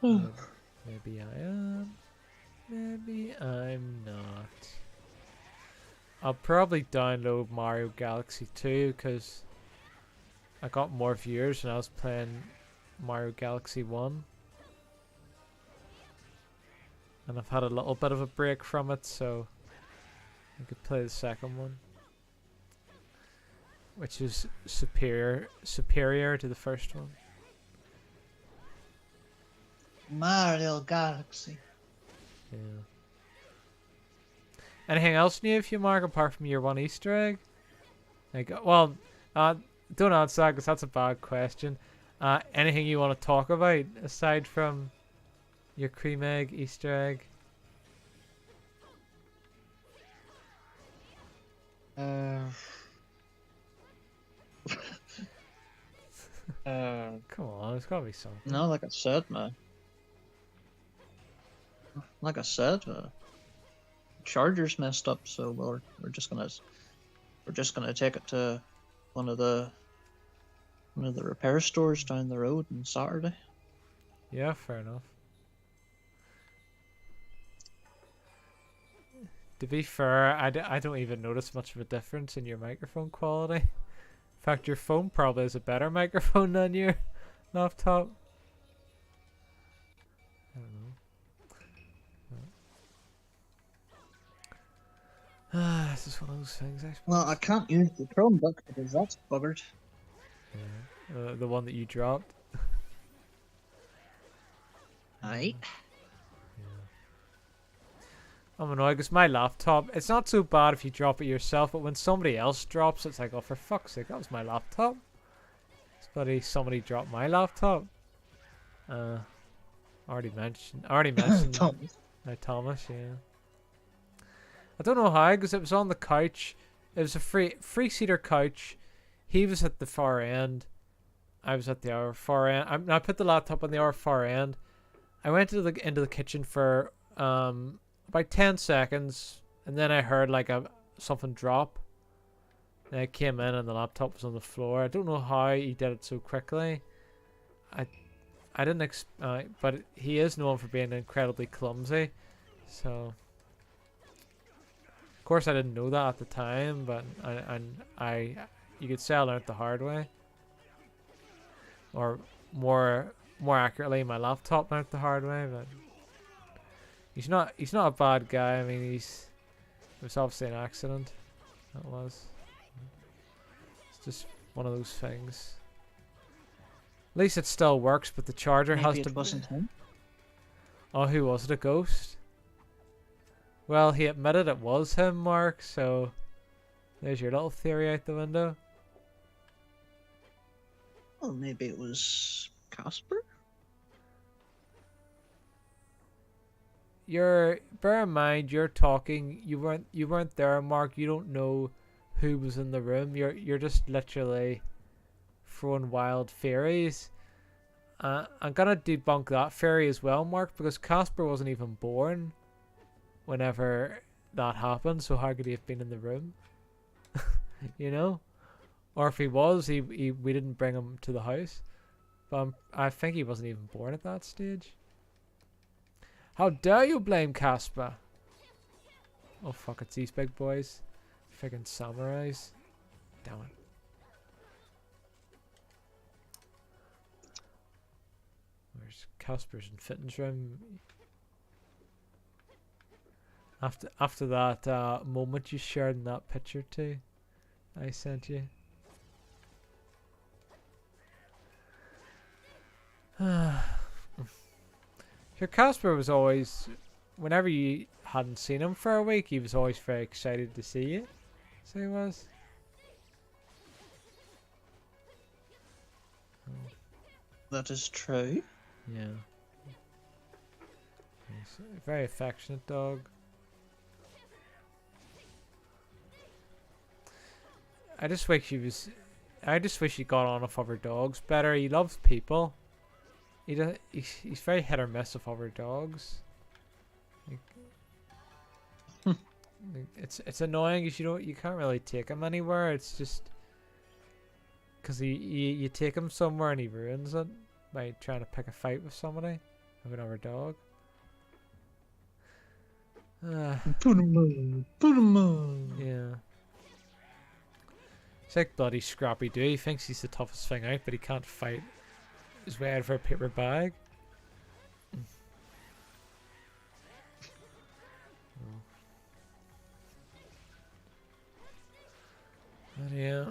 Maybe I am. Maybe I'm not. I'll probably download Mario Galaxy 2 because I got more viewers when I was playing Mario Galaxy 1. And I've had a little bit of a break from it, so I could play the second one, which is superior to the first one. Mario Galaxy. Yeah. Anything else new for you, Mark, apart from your one Easter egg? Don't answer that because that's a bad question. Anything you want to talk about aside from your cream egg Easter egg? Come on, there's gotta be something. No, like I said, man. Charger's messed up, so we're just gonna take it to one of the repair stores down the road on Saturday. Yeah, fair enough. To be fair, I don't even notice much of a difference in your microphone quality. In fact, your phone probably has a better microphone than your laptop. I don't know. This is one of those things, I suppose. Well, I can't use the Chromebook because that's buggered. Yeah. The one that you dropped. Aye. I'm annoyed because my laptop, it's not so bad if you drop it yourself, but when somebody else drops it, it's like, oh, for fuck's sake, that was my laptop. Somebody dropped my laptop. Already mentioned. Thomas. Thomas, yeah. I don't know how, because it was on the couch. It was a free-seater couch. He was at the far end. I was at the other far end. I put the laptop on the other far end. I went into the kitchen for about 10 seconds, and then I heard like something drop. And I came in and the laptop was on the floor. I don't know how he did it so quickly. I didn't but he is known for being incredibly clumsy. So of course I didn't know that at the time, but you could say I learned the hard way. Or more accurately, my laptop learned the hard way, but he's not a bad guy. I mean, it was obviously an accident. That was. It's just one of those things. At least it still works, but the charger Maybe has to. It wasn't him. Oh, who was it? A ghost? Well, he admitted it was him, Mark. So there's your little theory out the window. Well, maybe it was Casper. Bear in mind, you're talking. You weren't there, Mark. You don't know who was in the room. You're just literally throwing wild theories. I'm gonna debunk that theory as well, Mark, because Casper wasn't even born. whenever that happened, so how could he have been in the room? You know? Or if he was, we didn't bring him to the house. But I think he wasn't even born at that stage. How dare you blame Casper? Oh fuck, it's these big boys. Freaking samurais. Damn it. Where's Casper's and Fitton's room? After that moment you shared in that picture too, I sent you. Your Casper was always, whenever you hadn't seen him for a week, he was always very excited to see you. So he was. That is true. Yeah. He's a very affectionate dog. I just wish he got on with other dogs better. He loves people. He's very hit or miss with other dogs. Like, it's annoying because you can't really take him anywhere. It's just because you take him somewhere and he ruins it by trying to pick a fight with somebody, with another dog. Put him on. Put him on. Yeah. It's like bloody Scrappy Doo. He thinks he's the toughest thing out, but he can't fight his way out of a paper bag. But yeah.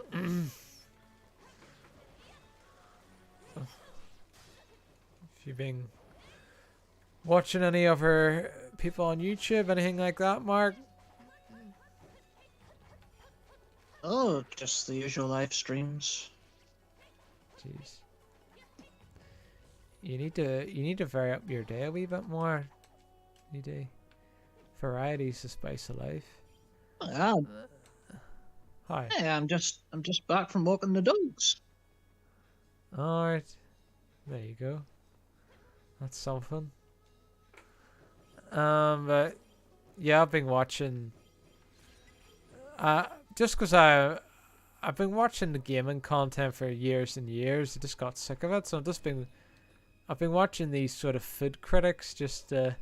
Have you been watching any other people on YouTube, anything like that, Mark? Oh, just the usual live streams. Jeez. You need to vary up your day a wee bit more. You do. Variety's the spice of life. Yeah, Hi. hey, I'm just back from walking the dogs. Alright. There you go. That's something. But yeah, I've been watching just because I've been watching the gaming content for years and years. I just got sick of it, so I've been watching these sort of food critics just for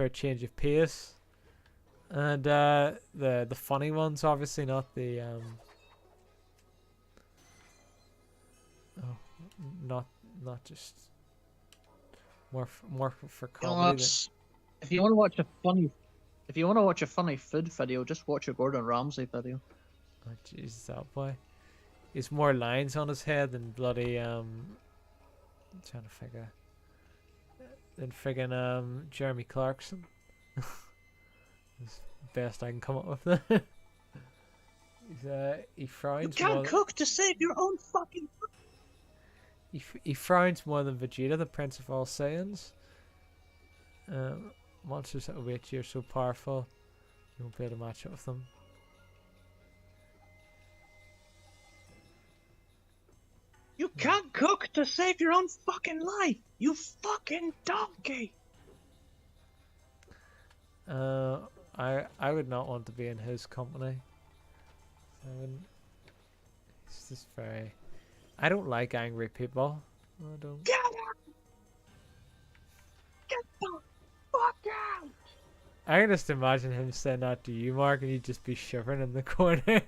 a change of pace. And the funny ones, obviously, not the not just more for You know, comedy. if you want to watch a funny food video, just watch a Gordon Ramsay video. Oh Jesus, that boy! He's more lines on his head than bloody I'm trying to figure than friggin' Jeremy Clarkson. That's the best I can come up with. He frowns. You can't cook to save your own fucking. He frowns more than Vegeta, the Prince of all Saiyans. Monsters that await you are so powerful, you won't be able to match up with them. You can't cook to save your own fucking life, you fucking donkey. I would not want to be in his company. I wouldn't. It's just very. I don't like angry people. I don't. Get out! Get the fuck out! I can just imagine him saying that to you, Mark, and you'd just be shivering in the corner.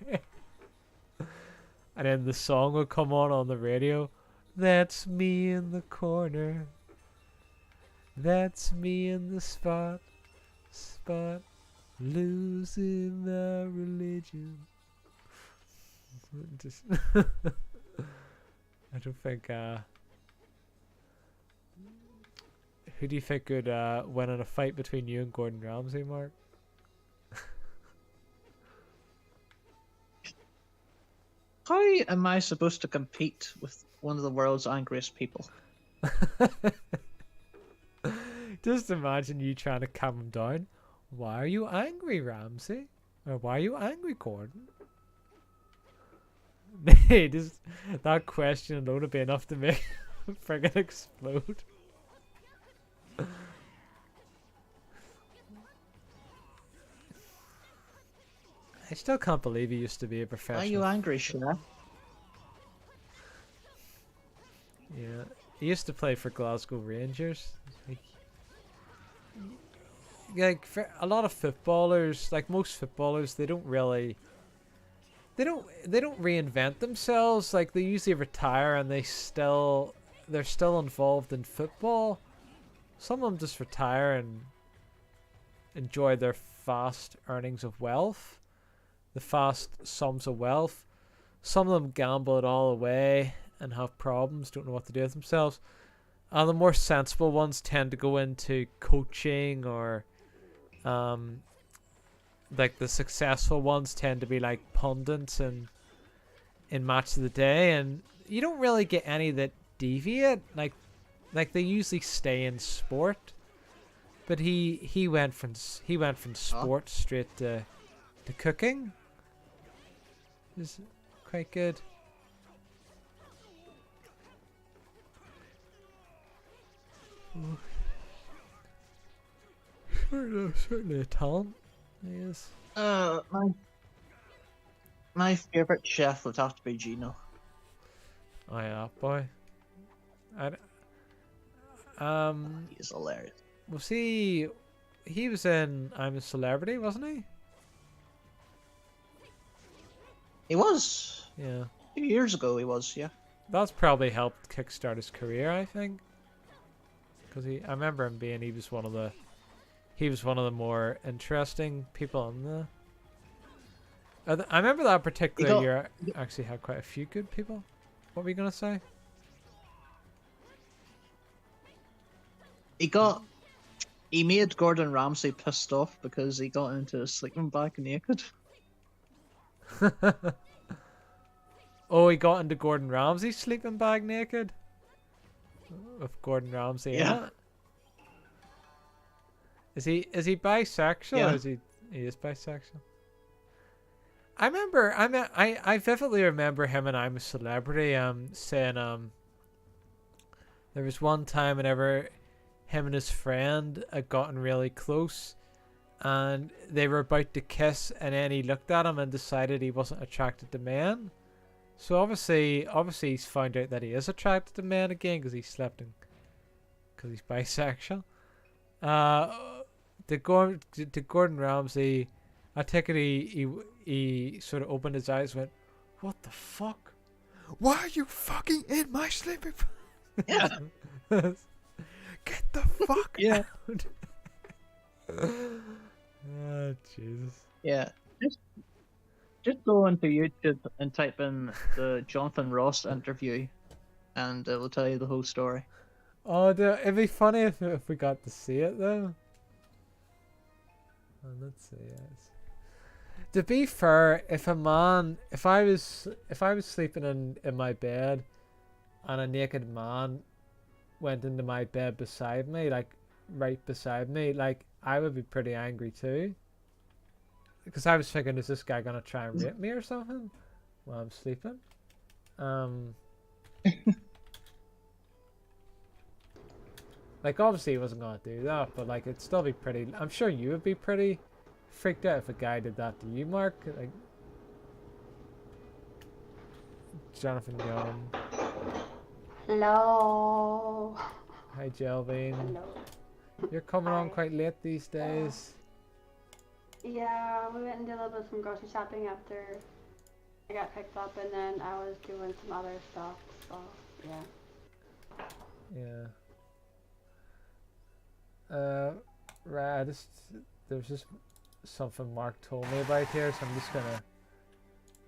And then the song would come on the radio. That's me in the corner. That's me in the spot. Losing my religion. Just I don't think who do you think could win in a fight between you and Gordon Ramsay, Mark? How am I supposed to compete with one of the world's angriest people? Just imagine you trying to calm him down. Why are you angry, Ramsay? Or why are you angry, Gordon? Just that question alone would be enough to make him friggin' explode. I still can't believe he used to be a Why are professional. you angry, Chef? Yeah, he used to play for Glasgow Rangers. Like for a lot of footballers, like most footballers, they don't reinvent themselves. Like they usually retire and they're still involved in football. Some of them just retire and enjoy their fast earnings of wealth, the fast sums of wealth. Some of them gamble it all away and have problems, don't know what to do with themselves. And the more sensible ones tend to go into coaching, or like the successful ones tend to be like pundits and in Match of the Day, and you don't really get any that deviate. Like they usually stay in sport. But he went from sport straight to cooking. Is quite good. Certainly a talent. He is. My favorite chef would have to be Gino. Oh yeah, boy. He is hilarious. Was he was in I'm a Celebrity, wasn't he? He was. Yeah. 2 years ago he was, yeah. That's probably helped kickstart his career, I think. Because I remember him being he was one of the more interesting people in the. I remember that particular year actually had quite a few good people. What were you gonna say? He made Gordon Ramsay pissed off because he got into a sleeping bag naked. Oh, he got into Gordon Ramsay's sleeping bag naked? With Gordon Ramsay in it? Is he bisexual? Yeah. Or is he is bisexual? I vividly remember him and I'm a Celebrity saying there was one time whenever him and his friend had gotten really close and they were about to kiss, and then he looked at him and decided he wasn't attracted to men. So obviously he's found out that he is attracted to men again because he's bisexual. To Gordon Ramsay, I take it he sort of opened his eyes and went, "What the fuck? Why are you fucking in my sleeping bag?" Yeah. Get the fuck Yeah. out. Oh, Jesus. Yeah. Just go onto YouTube and type in the Jonathan Ross interview and it will tell you the whole story. Oh, it'd be funny if we got to see it though. Oh, let's see. Yes. To be fair, if I was sleeping in my bed, and a naked man went into my bed beside me, like right beside me, like I would be pretty angry too. Because I was thinking, is this guy gonna try and rape me or something while I'm sleeping? Like obviously he wasn't gonna do that, but like it'd still be pretty. I'm sure you would be pretty freaked out if a guy did that to you, Mark. Like Jonathan Young. Hello. Hi, Jelvin. Hello. You're coming on Hi. quite late these days. Yeah, we went and did a little bit of some grocery shopping after I got picked up, and then I was doing some other stuff. So yeah. Yeah. Right. There's just something Mark told me about here, so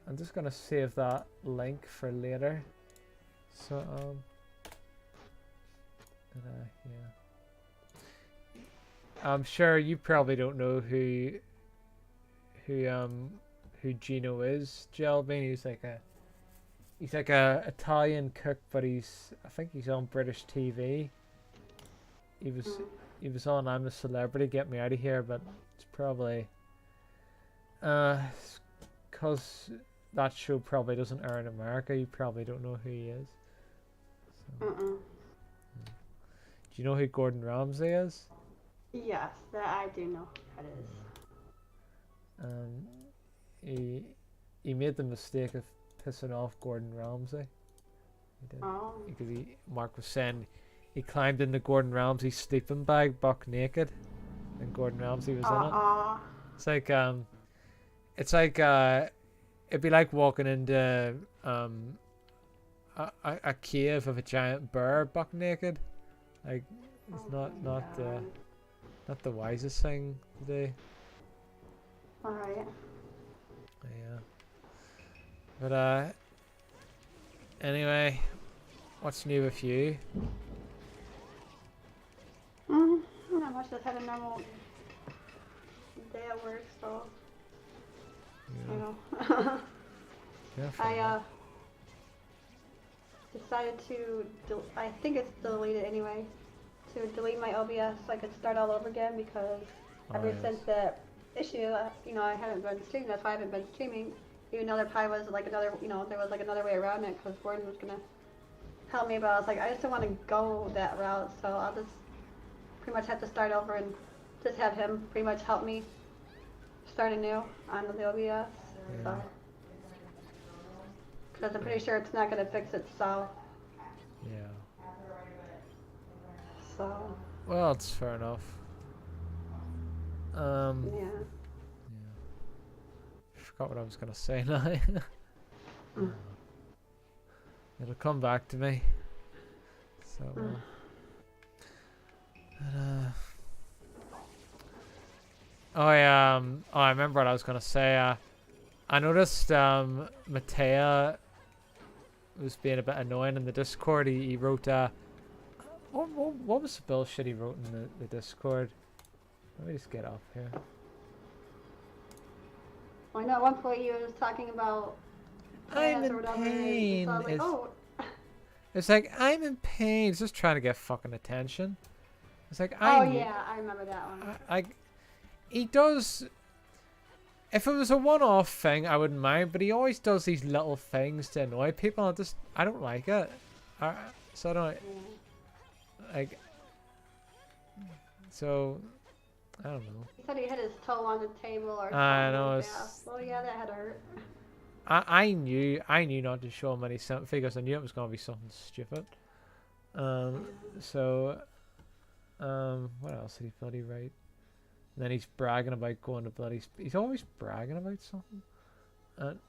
I'm just gonna save that link for later. So yeah. I'm sure you probably don't know who Gino is, Jelvin. He's like a Italian cook, but I think he's on British TV. He was on I'm a Celebrity, Get Me Out of Here, but it's probably because that show probably doesn't air in America. You probably don't know who he is. So. Do you know who Gordon Ramsay is? Yes, that I do know who that is. he made the mistake of pissing off Gordon Ramsay. He did. Oh. Because Mark was saying he climbed into Gordon Ramsay's sleeping bag buck naked, and Gordon Ramsay was in it. It's like it'd be like walking into a cave of a giant bear buck naked. Like it's not the wisest thing to do. Alright. Yeah. But anyway, what's new with you? Not much. Just had a normal day at work, so you know. Yeah, I decided to I think it's deleted anyway, to delete my OBS so I could start all over again because ever since that issue, you know, I haven't been streaming. That's why I haven't been streaming. Even though there probably was like another, you know, there was like another way around it because Gordon was gonna help me, but I was like, I just don't want to go that route, so I'll just pretty much have to start over and just have him pretty much help me start anew on the OBS. Yeah. So, because I'm pretty sure it's not gonna fix itself. Yeah. So. Well, it's fair enough. Yeah. Yeah. Forgot what I was gonna say now. It'll come back to me. So. I remember what I was gonna say. I noticed Matea was being a bit annoying in the Discord. He wrote what was the bullshit he wrote in the Discord? Let me just get up here. I know at one point he was talking about I'm in pain. It's like I'm in pain. He's just trying to get fucking attention. It's like yeah, I remember that one. He does. If it was a one-off thing, I wouldn't mind. But he always does these little things to annoy people. I don't like it. So I don't like. So I don't know. He said he hit his toe on the table or something. I know. Like that. Well, yeah, that had to hurt. I knew not to show him any figures. I knew it was gonna be something stupid. So what else did he bloody write? And then he's bragging about going to bloody. He's always bragging about something. And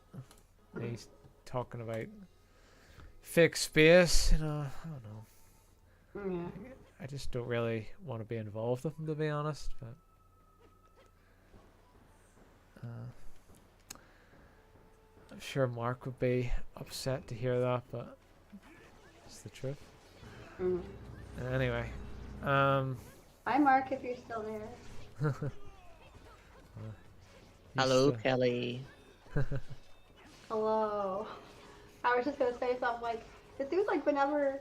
he's talking about fixed space. You know, I don't know. Yeah. I just don't really want to be involved with him, to be honest. But I'm sure Mark would be upset to hear that, but it's the truth. Anyway, Hi, Mark, if you're still there. Hello, Kelly. Hello. I was just gonna say something like, it seems like whenever,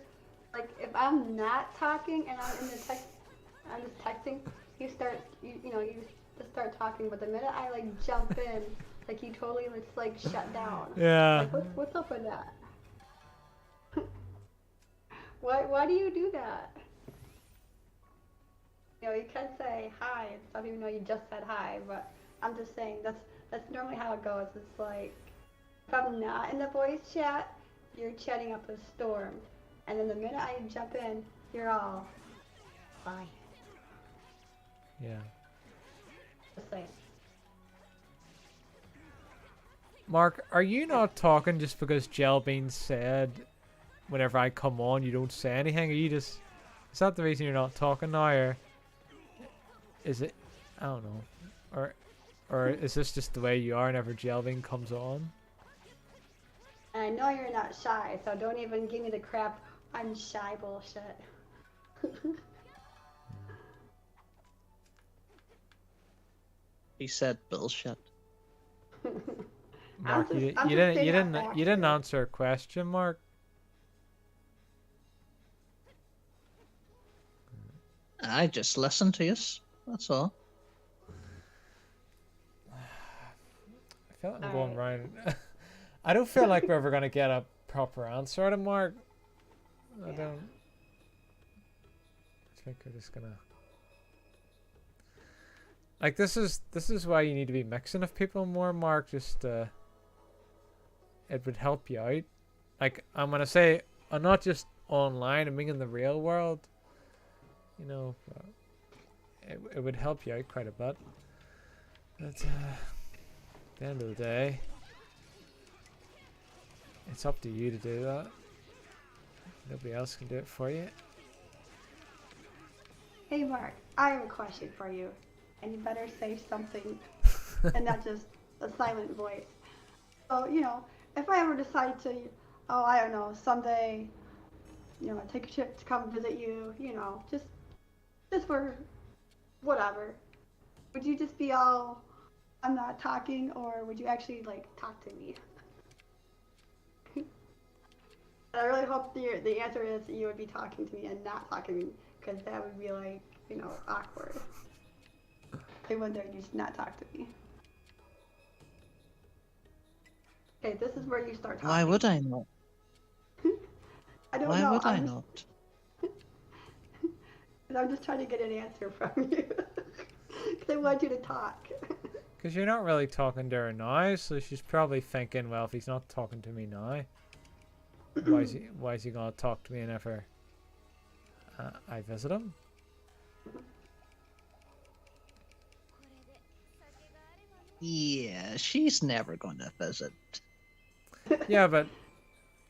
like, if I'm not talking and I'm in the text, I'm just texting, you start, you just start talking, but the minute I, like, jump in, like, you totally, it's, like, shut down. Yeah. Like, what's up with that? Why do you do that? You know, you can say hi and stuff, even though you just said hi, but I'm just saying that's normally how it goes. It's like, if I'm not in the voice chat, you're chatting up a storm. And then the minute I jump in, you're all quiet. Yeah. Just saying. Mark, are you not talking just because Jelbean said whenever I come on you don't say anything? Are you just... Is that the reason you're not talking now, or... Is it... I don't know. Or is this just the way you are whenever Jelbean comes on? And I know you're not shy, so don't even give me the crap I'm shy bullshit. He said bullshit. Mark, you didn't answer a question, Mark. I just listened to us. That's all. I feel like I'm going round. I don't feel like we're ever gonna get a proper answer out of Mark. I don't. I think we're just gonna. like this is why you need to be mixing with people more, Mark. Just it would help you out. Like I'm gonna say, I'm not just online. I mean in the real world. You know, it would help you out quite a bit. But at the end of the day, it's up to you to do that. Nobody else can do it for you. Hey Mark, I have a question for you, and you better say something and not just a silent voice. So, you know, if I ever decide to, oh, I don't know, someday, you know, take a trip to come visit you, you know, just for whatever, would you just be all, I'm not talking, or would you actually, like, talk to me? I really hope the answer is you would be talking to me and not talking to me, because that would be, like, you know, awkward. I wonder you just not talk to me. Okay, this is where you start talking. Why would I not? I don't Why know. would I not? I'm just trying to get an answer from you. Because I want you to talk. Because you're not really talking to her now, so she's probably thinking, well, if he's not talking to me now, why is he gonna talk to me whenever I visit him? Yeah, she's never going to visit. Yeah, but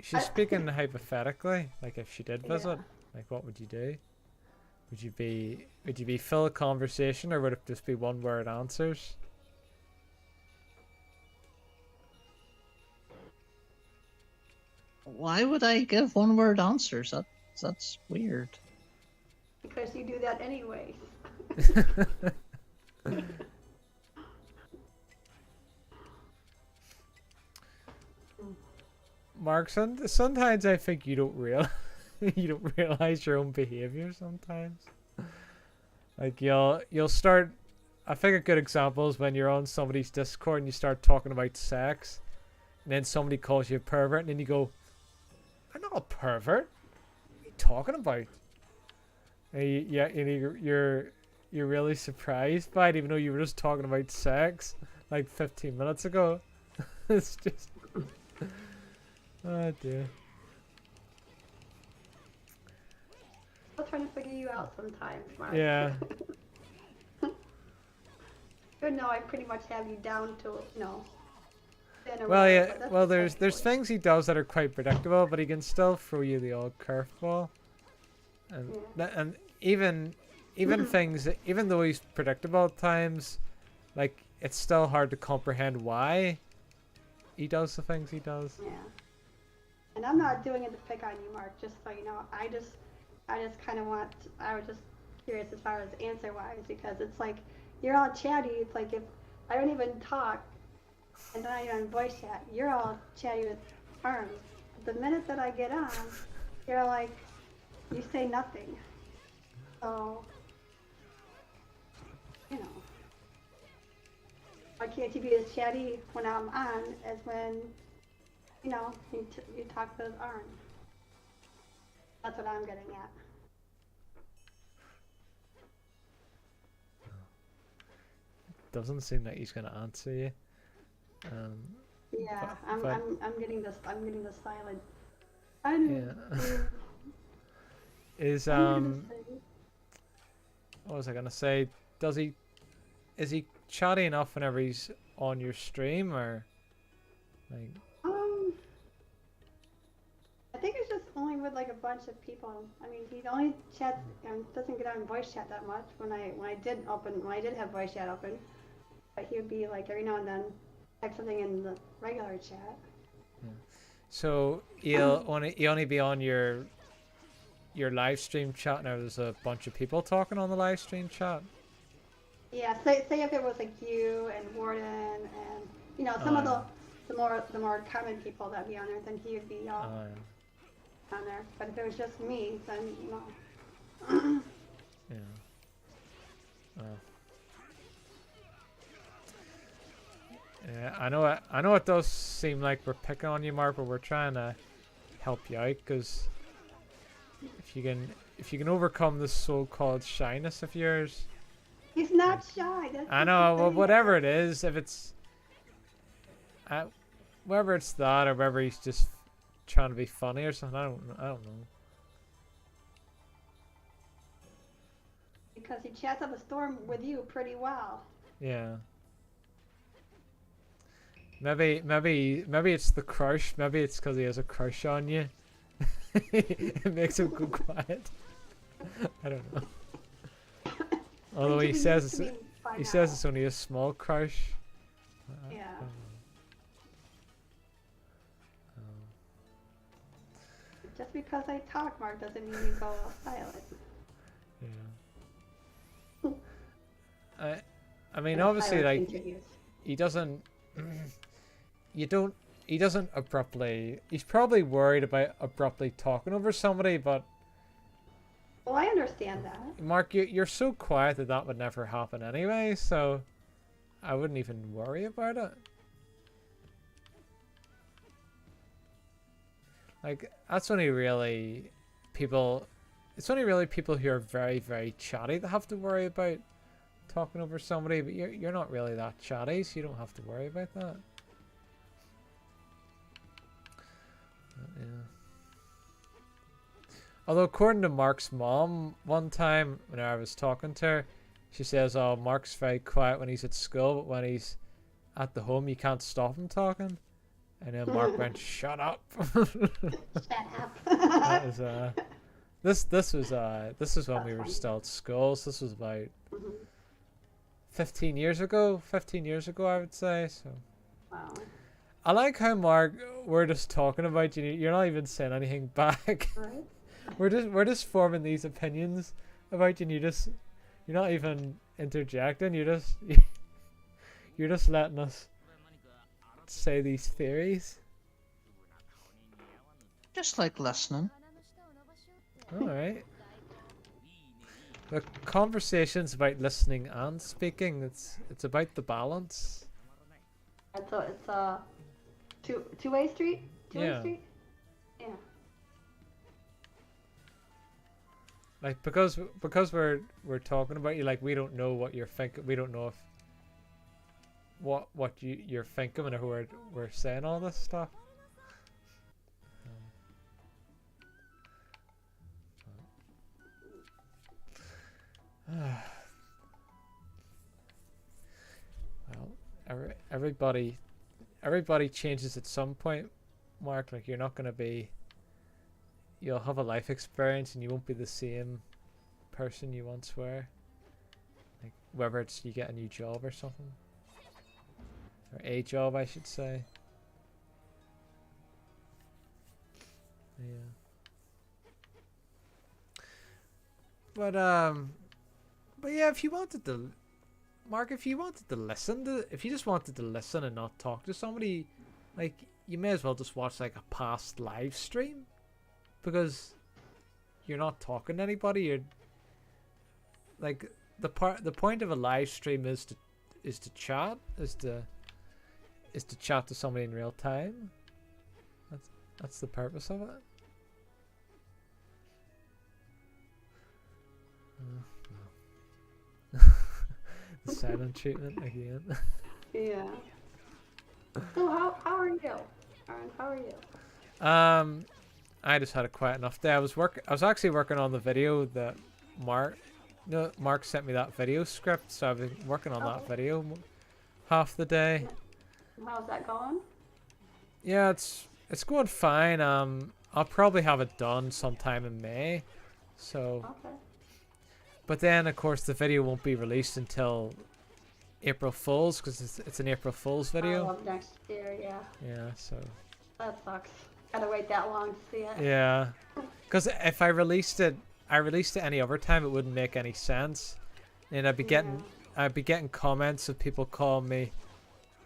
she's speaking hypothetically. Like if she did visit, Yeah. like what would you do? Would you be full of conversation, or would it just be one word answers? Why would I give one word answers? That's weird. Because you do that anyways. Mark, sometimes I think you don't realize your own behavior sometimes. Like you'll start. I think a good example is when you're on somebody's Discord and you start talking about sex, and then somebody calls you a pervert, and then you go, "I'm not a pervert. What are you talking about?" And you're really surprised by it, even though you were just talking about sex like 15 minutes ago. It's just, oh dear. I'm trying to figure you out sometimes, Mark. Yeah. Even though I pretty much have you down to, you know, in a Well, row, yeah. but that's Well, the there's point. things he does that are quite predictable, but he can still throw you the odd curveball. And and even things, even though he's predictable at times, like it's still hard to comprehend why he does the things he does. Yeah. And I'm not doing it to pick on you, Mark, just so you know. I just kind of I was just curious as far as answer-wise, because it's like, you're all chatty. It's like if I don't even talk, and then I'm on voice chat, you're all chatty with terms. The minute that I get on, you're like, you say nothing. So, you know. Why can't you be as chatty when I'm on as when, you know, you talk with Arn? That's what I'm getting at. Doesn't seem like he's gonna answer you. Yeah, but- I'm getting this silent. I don't Yeah. Is what are you gonna say? what was I gonna say? Is he chatty enough whenever he's on your stream, or like? I think it's just only with like a bunch of people. I mean, he only chats and doesn't get on voice chat that much. When I did have voice chat open, but he would be like every now and then type something in the regular chat. So he'll only be on your live stream chat now. There's a bunch of people talking on the live stream chat. Yeah, say if it was like you and Warden and, you know, some of the more common people that'd be on there, then he would be all on there. But if it was just me, then no. Yeah. Yeah, I know it does seem like we're picking on you, Mark, but we're trying to help you out, because if you can overcome this so-called shyness of yours, He's not shy. That's I just know, the well, thing. whatever it is, if it's, whether it's that or whether he's just trying to be funny or something, I don't know. Because he chats up a storm with you pretty well. Yeah. Maybe it's the crush. Maybe it's because he has a crush on you. It makes him go quiet. I don't know. Although he says it's only a small crush. Yeah. Just because I talk, Mark, doesn't mean you go silent. Yeah. I mean, And obviously, silence like, continues. he doesn't. He doesn't abruptly. He's probably worried about abruptly talking over somebody, but Well, I understand that. Mark, you're so quiet that would never happen anyway, so I wouldn't even worry about it. Like, that's only really people. It's only really people who are very, very chatty that have to worry about talking over somebody, but you're not really that chatty, so you don't have to worry about that. Yeah. Although according to Mark's mom, one time when I was talking to her, she says, "Oh, Mark's very quiet when he's at school, but when he's at the home, you can't stop him talking." And then Mark went, "Shut up." Shut up. That was this was when we were still at school. So this was about 15 years ago. 15 years ago, I would say. So. Wow. I like how, Mark, we're just talking about you. You're not even saying anything back. Right? We're just forming these opinions about you, and you're not even interjecting. You're just letting us say these theories. Just like listening. All right. The conversation's about listening and speaking. It's about the balance. It's a two-way street? Two-way Yeah. street? Yeah. Like, because we're talking about you, like, we don't know what you're thinking. We don't know if what you're thinking whenever we're saying all this stuff. Well, everybody changes at some point, Mark. Like, you're not gonna be. You'll have a life experience, and you won't be the same person you once were. Like, whether it's you get a new job or something, or a job, I should say. Yeah. But yeah, if you wanted to, Mark, if you just wanted to listen and not talk to somebody, like, you may as well just watch like a past live stream, because you're not talking to anybody. You're like, the point of a live stream is to chat, is to chat to somebody in real time. That's the purpose of it. The silent treatment again. Yeah. So how are you? Aaron, how are you? I just had a quiet enough day. I was actually working on the video that Mark sent me that video script, so I've been working on that video half the day. How's that going? Yeah, it's going fine. I'll probably have it done sometime in May. So, Okay. but then of course the video won't be released until April Fool's, because it's an April Fool's video. Of next year, yeah. Yeah, so. That sucks. Gotta wait that long to see it. Yeah, because if I released it any other time, it wouldn't make any sense, and I'd be getting comments of people calling me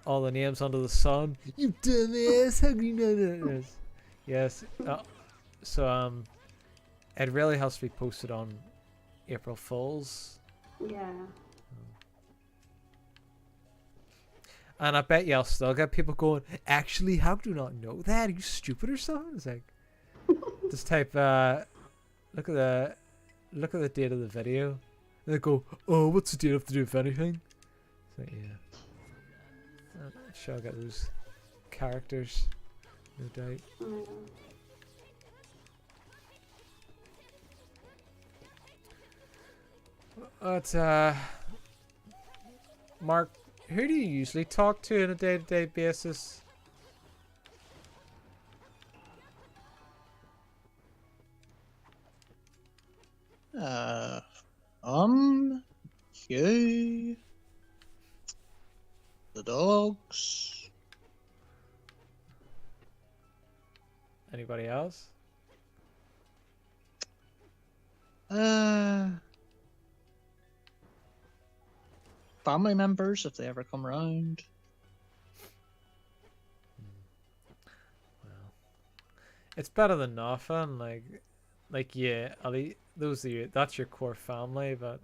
all the names under the sun. You dumbass! How do you know that? Yes. So it really has to be posted on April Fool's. Yeah. And I bet you I'll still get people going, actually, how do you not know that? Are you stupid or something? It's like, just type, look at the date of the video. They go, oh, what's the deal have to do with anything? So yeah. Sure, I got those characters, no doubt. But Mark, who do you usually talk to on a day-to-day basis? You, the dogs. Anybody else? Family members if they ever come around. Well, it's better than nothing. Like yeah, at least those are that's your core family, but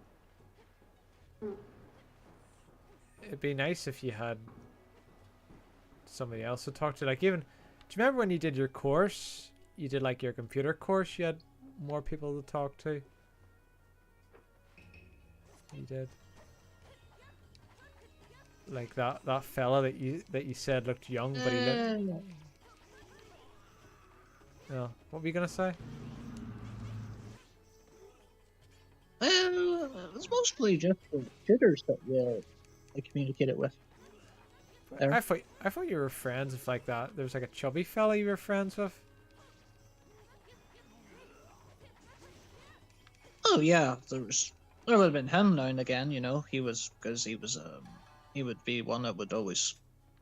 it'd be nice if you had somebody else to talk to. Like even, do you remember when you did your course? You did like your computer course. You had more people to talk to. You did. Like that fella that you said looked young, but he looked. Oh, what were you gonna say? Well, it's mostly just the tutors that I communicated with. There. I thought you were friends with like that. There was like a chubby fella you were friends with. Oh yeah, there would have been him now and again. He was he would be one that would always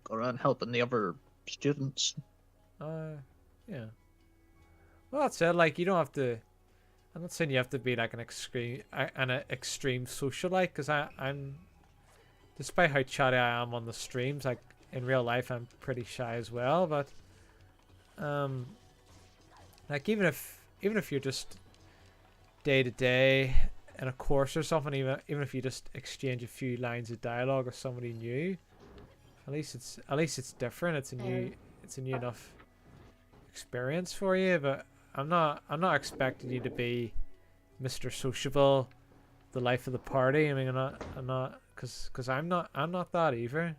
go around helping the other students. Yeah. Well, that's it. Like you don't have to. I'm not saying you have to be like an extreme socialite, because I'm, despite how chatty I am on the streams, like in real life I'm pretty shy as well. But like even if you're just day to day in a course or something, even if you just exchange a few lines of dialogue with somebody new, at least it's different. It's a new enough experience for you. But I'm not expecting you to be Mr. Sociable, the life of the party. I mean, I'm not, because I'm not that either.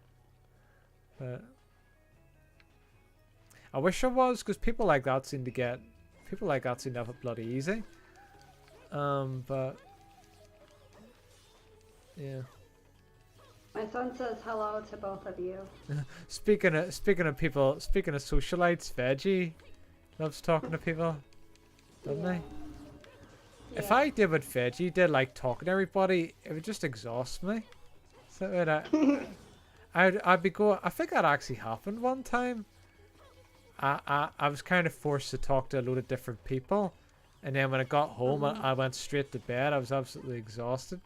But I wish I was, because people like that seem to have it bloody easy. But yeah. My son says hello to both of you. Speaking of socialites, Veggie loves talking to people, doesn't he? If I did what Veggie did, like talking to everybody, it would just exhaust me. So I'd be going. I think that actually happened one time. I was kind of forced to talk to a load of different people, and then when I got home, I went straight to bed. I was absolutely exhausted.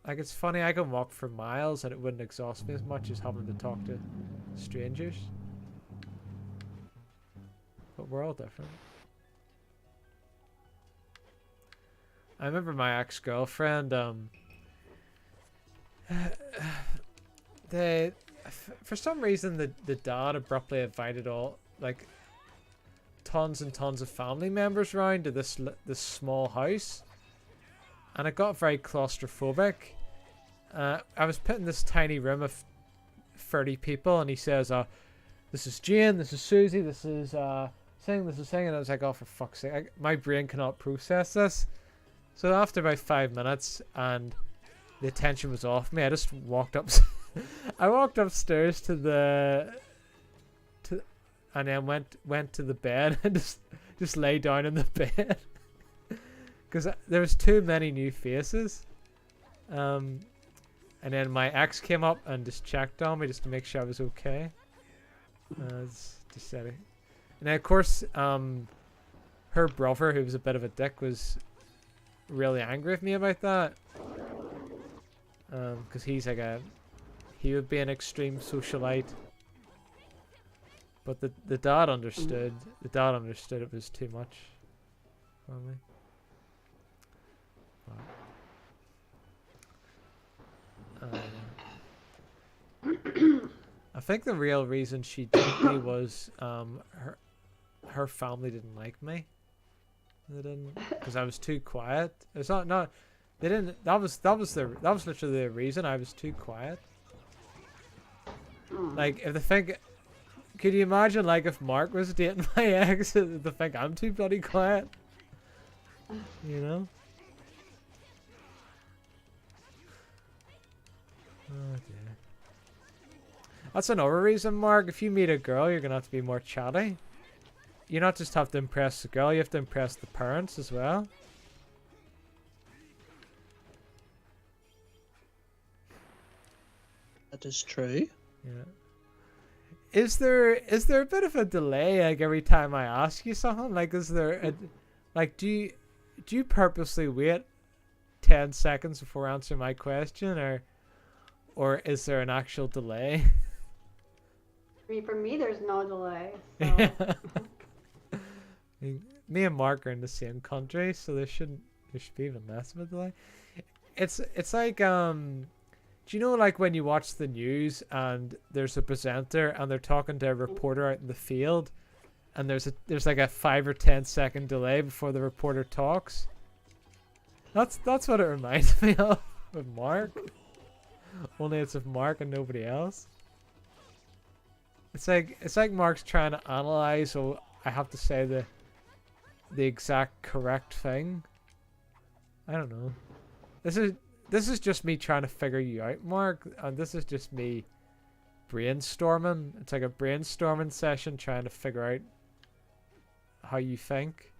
Like, it's funny, I can walk for miles and it wouldn't exhaust me as much as having to talk to strangers. But we're all different. I remember my ex-girlfriend, for some reason the dad abruptly invited tons and tons of family members around to this small house, and it got very claustrophobic. I was put in this tiny room of 30 people, and he says, this is Jane, this is Susie, this is this is and I was like, oh, for fuck's sake, my brain cannot process this. So after about 5 minutes and the attention was off me, I just walked up. I walked upstairs and then went to the bed and just lay down in the bed because there was too many new faces. And then my ex came up and just checked on me just to make sure I was okay. Just said it. And then of course, her brother, who was a bit of a dick, was really angry with me about that. Because he would be an extreme socialite. But the dad understood. The dad understood it was too much for me. I think the real reason she dumped me was her family didn't like me. They didn't, because I was too quiet. It's not. They didn't. That was literally the reason I was too quiet. Like, if they think, could you imagine, like, if Mark was dating my ex, they think I'm too bloody quiet? You know? Oh dear. That's another reason, Mark. If you meet a girl, you're gonna have to be more chatty. You not just have to impress the girl, you have to impress the parents as well. That is true. Yeah. Is there a bit of a delay, like, every time I ask you something? Like, is there a, like, do you purposely wait 10 seconds before answering my question, or is there an actual delay? I mean, for me, there's no delay. So. Me and Mark are in the same country, so there should be even less of a delay. It's like, do you know, like, when you watch the news and there's a presenter and they're talking to a reporter out in the field, and there's like a 5 or 10 second delay before the reporter talks? That's what it reminds me of with Mark. Only it's with Mark and nobody else. It's like Mark's trying to analyze, so I have to say the exact correct thing. I don't know. This is just me trying to figure you out, Mark, and this is just me brainstorming. It's like a brainstorming session trying to figure out how you think.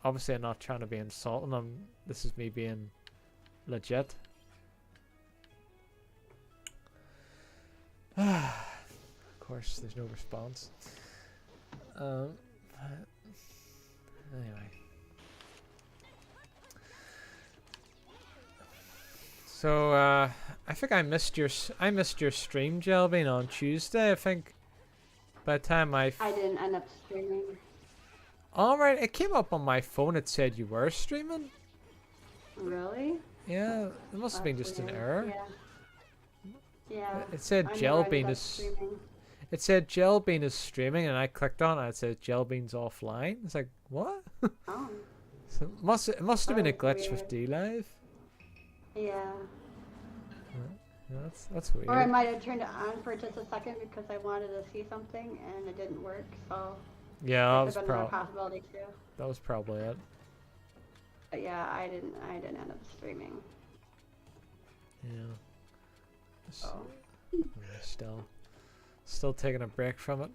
Obviously I'm not trying to be insulting. This is me being legit. Of course, there's no response. Anyway. So I think I missed your stream, Jelbean, on Tuesday. I think by the time I didn't end up streaming. All right, it came up on my phone. It said you were streaming. Really? Yeah, it must have been just an error. Yeah. Yeah. It said Jelbean is. It said Jelbean is streaming, and I clicked on it. It said Jelbean's offline. It's like, what? Oh. So it must have been a glitch with DLive. Yeah. That's weird. Or I might have turned it on for just a second because I wanted to see something and it didn't work. So yeah, that was another possibility too. That was probably it. But yeah, I didn't end up streaming. Yeah. So. Still taking a break from it.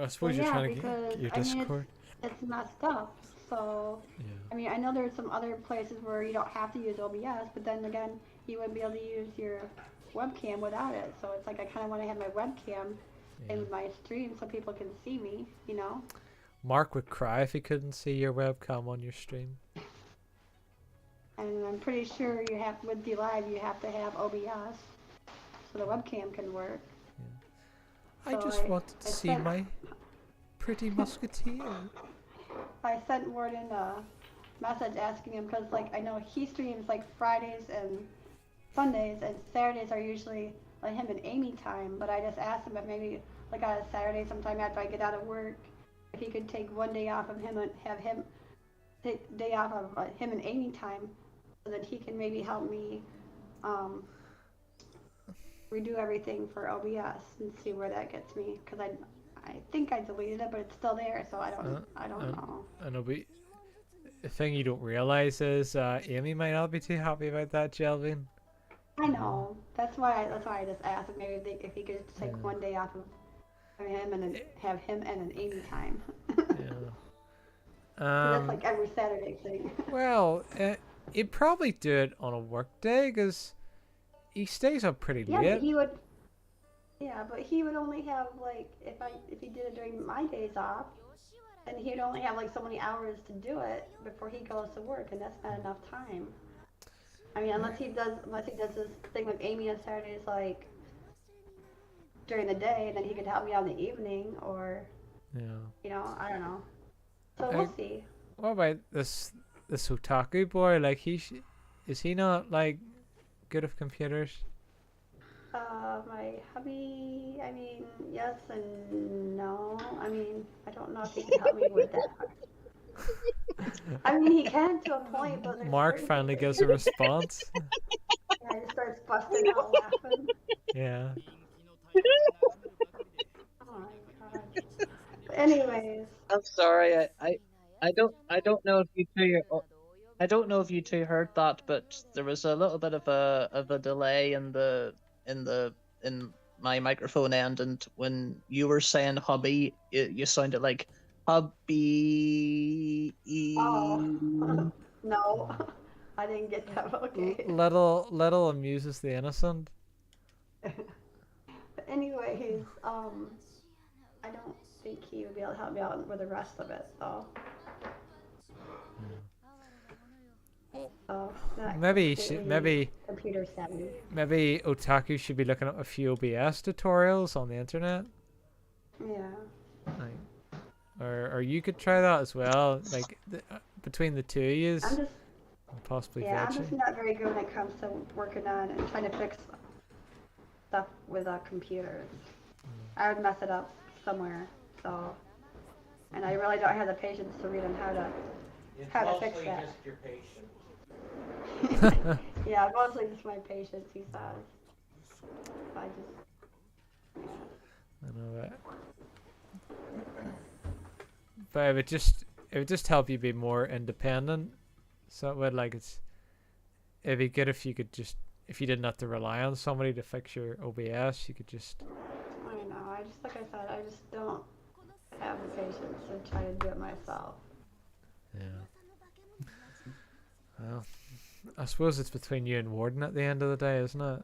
I suppose Well, you're trying to because, get your I mean, Discord. it's messed up. So, Yeah. I mean, I know there's some other places where you don't have to use OBS, but then again, you wouldn't be able to use your webcam without it. So it's like I kind of want to have my webcam in my stream so people can see me, you know? Mark would cry if he couldn't see your webcam on your stream. And I'm pretty sure you have, with DLive, you have to have OBS so the webcam can work. I So just wanted to see my pretty musketeer. I sent Warden a message asking him because, like, I know he streams like Fridays and Sundays, and Saturdays are usually like him and Amy time. But I just asked him if maybe like on a Saturday sometime after I get out of work, if he could take one day off of him and have him take day off of him and Amy time, so that he can maybe help me redo everything for OBS and see where that gets me. Because I think I deleted it, but it's still there, so I don't know. I know, but the thing you don't realize is Amy might not be too happy about that, Jelvin. I know. That's why I just asked him maybe if he could take one day off of him and then have him and an Amy time. Yeah. That's like every Saturday thing. Well, he'd probably do it on a work day because he stays up pretty late. But he would. Yeah, but he would only have like if he did it during my days off, then he'd only have like so many hours to do it before he goes to work, and that's not enough time. I mean, unless he does this thing with Amy on Saturdays, like during the day, and then he could help me out in the evening, or you know, I don't know. So we'll see. What about this otaku boy? Like is he not like good with computers? My hubby, I mean, yes and no. I mean, I don't know if he can help me with that. I mean, he can to a point, but there's Mark certain finally things gives a response. that he just starts busting out laughing. Yeah. Oh my god. But anyways, I'm sorry. I don't know if you two I don't know if you two heard that, but there was a little bit of a delay in the in my microphone end, and when you were saying hubby, you sounded like hubby. oh, no, I didn't get that. Okay. Little amuses the innocent. But anyways, I don't think he would be able to help me out with the rest of it, though. So, not Maybe completely computer savvy. maybe Otaku should be looking up a few OBS tutorials on the internet. Yeah. Like, or you could try that as well. Like between the two of yous, I'm just, and possibly yeah, I'm just Veggie. not very good when it comes to working on and trying to fix stuff with computers. I would mess it up somewhere, so, and I really don't have the patience to read on how to fix that. Just your patience. Yeah, mostly just my patience, he says. I just, yeah. I know that. But it would just help you be more independent. So it would it'd be good if you could just if you didn't have to rely on somebody to fix your OBS, you could just I don't know. I just, like I said, I just don't have the patience to try to do it myself. yeah. Well, I suppose it's between you and Warden at the end of the day, isn't it?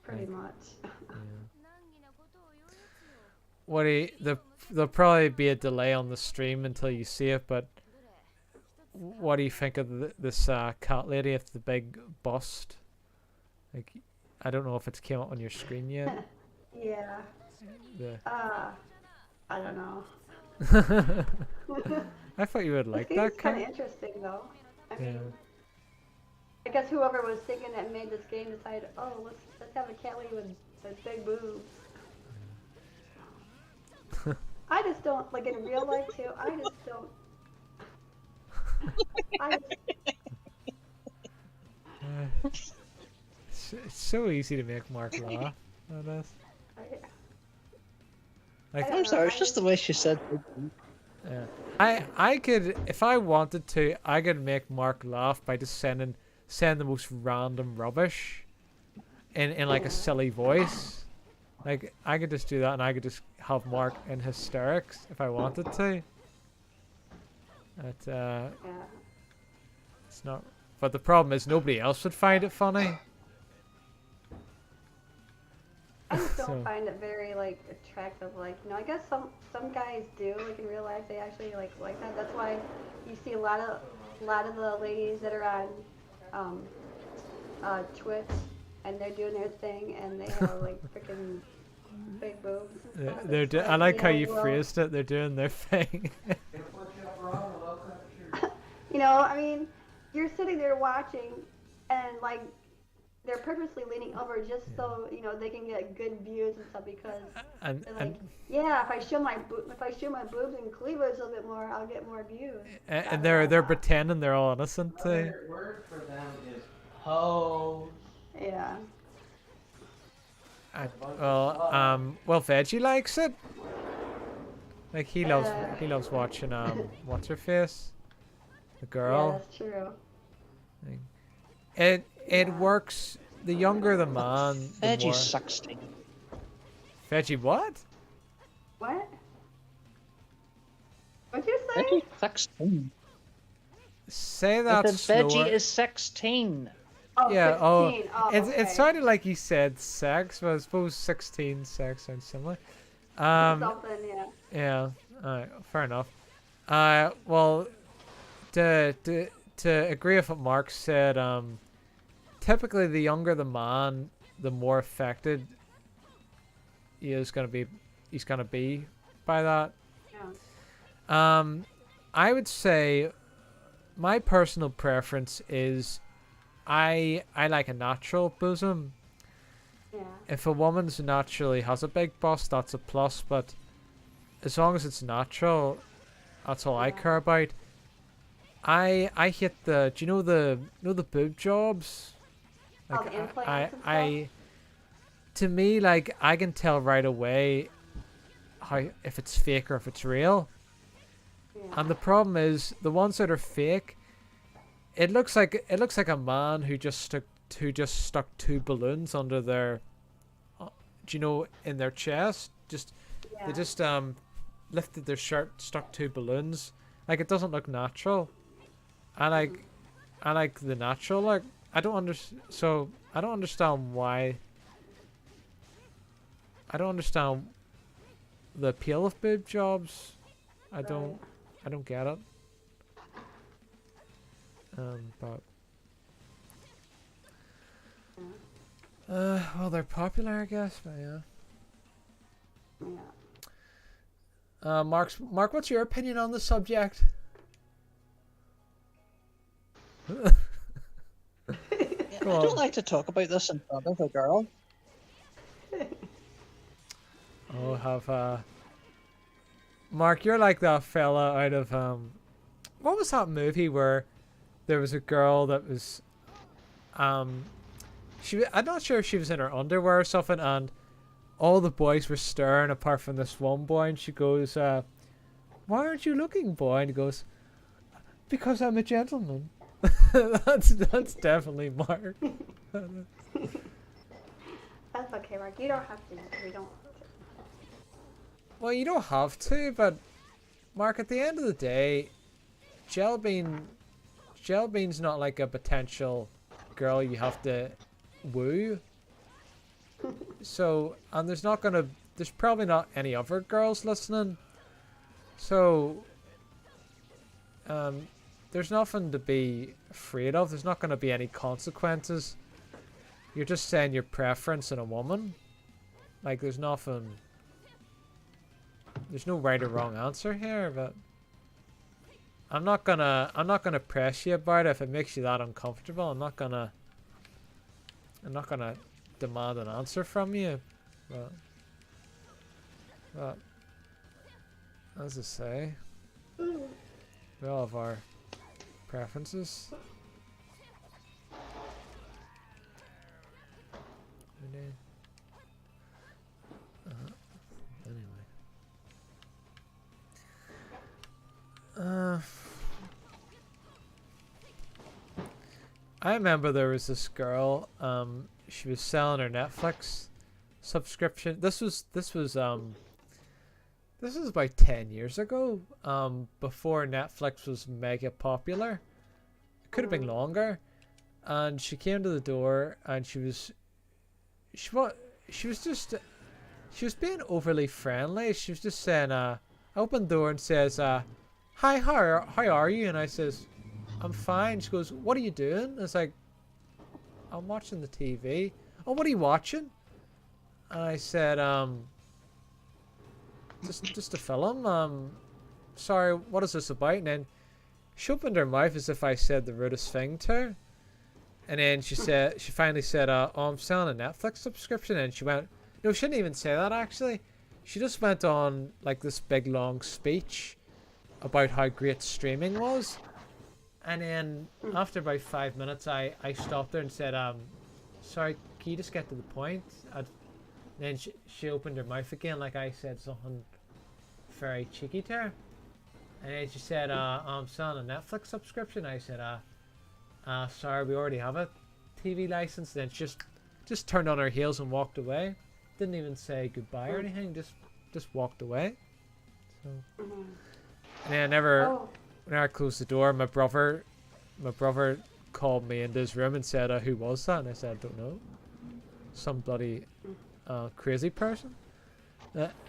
Pretty much. Yeah. There'll probably be a delay on the stream until you see it, but what do you think of this cat lady with the big bust? Like, I don't know if it's came up on your screen yet. Yeah. The I don't know. I thought you would like that It's kind cat. of interesting, though. I Yeah. mean, I guess whoever was thinking that made this game decided, oh, let's have a cat lady with big boobs. I just don't, like in real life too, I just don't. I It's so easy to make Mark laugh. On this. Like, I'm sorry, it's just the way she said. yeah. I could, if I wanted to, I could make Mark laugh by just saying the most random rubbish in like a silly voice. Like, I could just do that and I could just have Mark in hysterics if I wanted to. But, yeah. it's not. But the problem is nobody else would find it funny. I just don't So- find it very like attractive. Like, I guess some guys do. Like in real life, they actually like that. That's why you see a lot of the ladies that are on Twitch, and they're doing their thing, and they have like freaking big boobs. And stuff. It's I like how you well, phrased it. They're doing their thing. I mean, you're sitting there watching, and like they're purposely leaning over just so they can get good views and stuff because and they're like, yeah, if I show my boobs and cleavage a little bit more, I'll get more views. and they're pretending they're all innocent too. Another word for them is hoe. Yeah. Well, Veggie likes it. Like he loves watching what's her face, the Yeah, girl. that's true. It works. The younger the man, the more. Veggie 16. Veggie what? What? What'd you say? Veggie 16. Say I that said slower. Veggie is 16. Oh, Yeah. 16. Oh, Oh, okay. it sounded like you said sex, but I suppose 16 sex sounds similar. Something, yeah. Yeah. Alright. Fair enough. Well, to agree with what Mark said, typically the younger the man, the more affected he's gonna be by that. Yeah. I would say my personal preference is I like a natural bosom. Yeah. if a woman's naturally has a big bust, that's a plus. But as long as it's natural, that's all I Yeah. care about. I hate the. Do you know the boob jobs? Oh, the implants and stuff? To me, like, I can tell right away how if it's fake or if it's real. Yeah. And the problem is the ones that are fake. It looks like a man who just stuck two balloons under their, in their chest. Yeah. They just lifted their shirt, stuck two balloons. Like, it doesn't look natural. I like the natural look. I don't understand why. I don't understand the appeal of boob jobs. I don't get it. But well, they're popular, I guess. But yeah. Yeah. Mark, what's your opinion on the subject? Yeah, I don't like to talk about this in front of a girl. Oh, Mark, you're like that fella out of what was that movie where there was a girl that was I'm not sure if she was in her underwear or something, and all the boys were staring apart from this one boy, and she goes, "Why aren't you looking, boy?" And he goes, "Because I'm a gentleman." that's definitely Mark. That's okay, Mark. You don't have to. We don't. Well, you don't have to, but Mark, at the end of the day, Jellybean's not like a potential girl you have to woo. So, and there's probably not any other girls listening. So, there's nothing to be afraid of. There's not going to be any consequences. You're just saying your preference in a woman. Like, there's no right or wrong answer here, but I'm not gonna press you about it if it makes you that uncomfortable. I'm not gonna demand an answer from you, but as I say, we all have our preferences. I remember there was this girl. She was selling her Netflix subscription. This was about 10 years ago. Before Netflix was mega popular. It could have been longer. And she came to the door, and she was being overly friendly. She was just saying, opened the door and says, "Hi, how are you?" And I says, "I'm fine." She goes, "What are you doing?" It's like, "I'm watching the TV." "Oh, what are you watching?" And I said, just a film. Sorry, what is this about?" And then she opened her mouth as if I said the rudest thing to her. And then she finally said, "Oh, I'm selling a Netflix subscription." And she went, no, she didn't even say that actually. She just went on like this big long speech about how great streaming was. And then after about 5 minutes, I stopped her and said, "Sorry, can you just get to the point?" Then she opened her mouth again like I said something very cheeky to her. And then she said, "I'm selling a Netflix subscription." I said, "Sorry, we already have a TV license." Then she just turned on her heels and walked away. Didn't even say goodbye or anything. Just walked away. So, and then when I closed the door, my brother called me into his room and said, "Who was that?" And I said, "I don't know. Some bloody crazy person."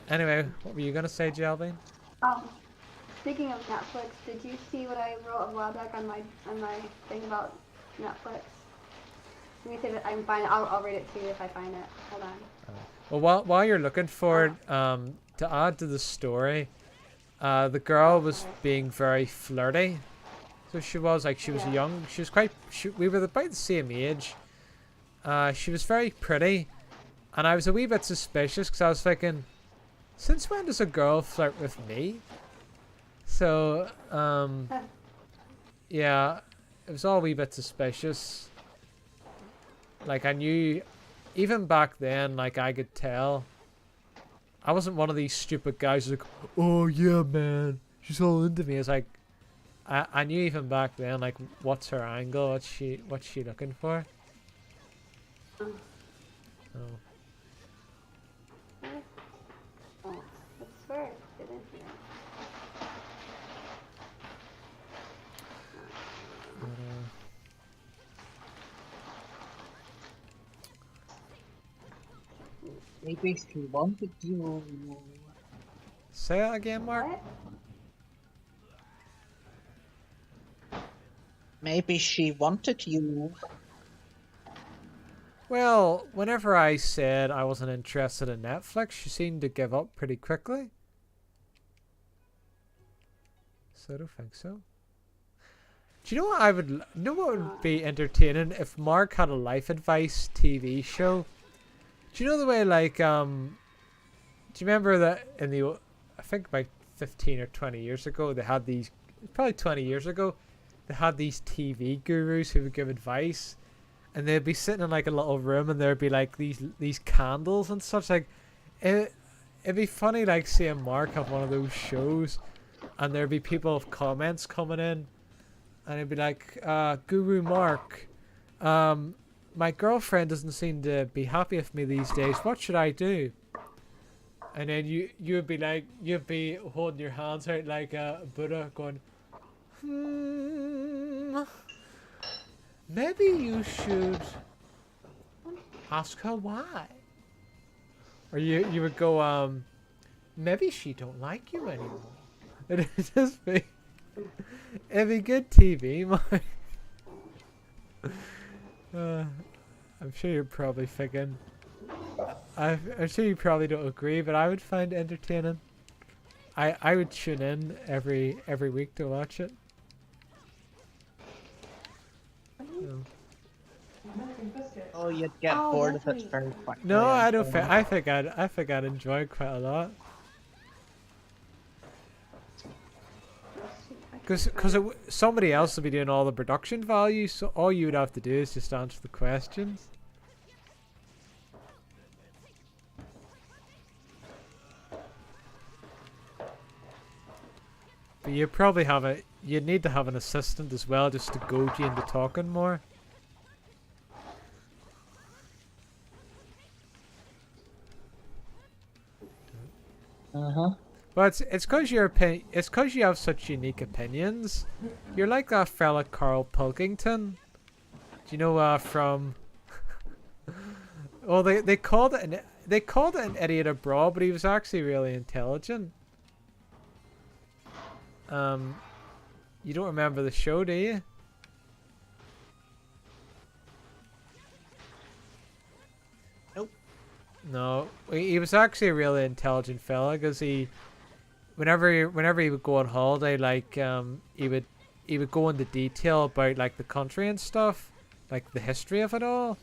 Anyway, what were you gonna say, Jellybean? Speaking of Netflix, did you see what I wrote a while back on my thing about Netflix? Let me see if I can find it. I'll read it to you if I find it. Hold on. Well, while you're looking for it, to add to the story, the girl was being very flirty. So she was young. She was we were about the same age. She was very pretty, And I was a wee bit suspicious because I was thinking, since when does a girl flirt with me? So, yeah, it was all a wee bit suspicious. Like, I knew, even back then, like, I could tell. I wasn't one of these stupid guys who's like, oh yeah, man, she's all into me. It's like, I knew even back then, like, what's her angle? What's she looking for? Oh. Oh, I swear, get in here. Maybe she wanted you. Say that again, Mark. What? Maybe she wanted you. Well, whenever I said I wasn't interested in Netflix, she seemed to give up pretty quickly. So I don't think so. Do you know what would be entertaining if Mark had a life advice TV show? Do you know the way, like, do you remember that in the, I think about 15 or 20 years ago, they had these, probably 20 years ago, they had these TV gurus who would give advice, and they'd be sitting in like a little room, and there'd be like these candles and such. Like, it'd be funny, like, seeing Mark have one of those shows, and there'd be people with comments coming in, and it'd be like, Guru Mark, my girlfriend doesn't seem to be happy with me these days. What should I do? And then you'd be like, you'd be holding your hands out like a Buddha, going, maybe you should ask her why. Or you would go, maybe she don't like you anymore. It'd just be, it'd be good TV, Mark. I'm sure you're probably thinking, I'm sure you probably don't agree, but I would find it entertaining. I would tune in every week to watch it. Oh, you'd get bored of it very quickly. No, I don't think. I think I'd enjoy it quite a lot. Because somebody else will be doing all the production value, so all you would have to do is just answer the questions. But you probably have you'd need to have an assistant as well, just to goad you into talking more. But it's because it's because you have such unique opinions. You're like that fella Carl Pilkington. Do you know from? Well, they called it an idiot abroad, but he was actually really intelligent. You don't remember the show, do you? Nope. No, he was actually a really intelligent fella, because whenever he would go on holiday, like he would go into detail about like the country and stuff, like the history of it all.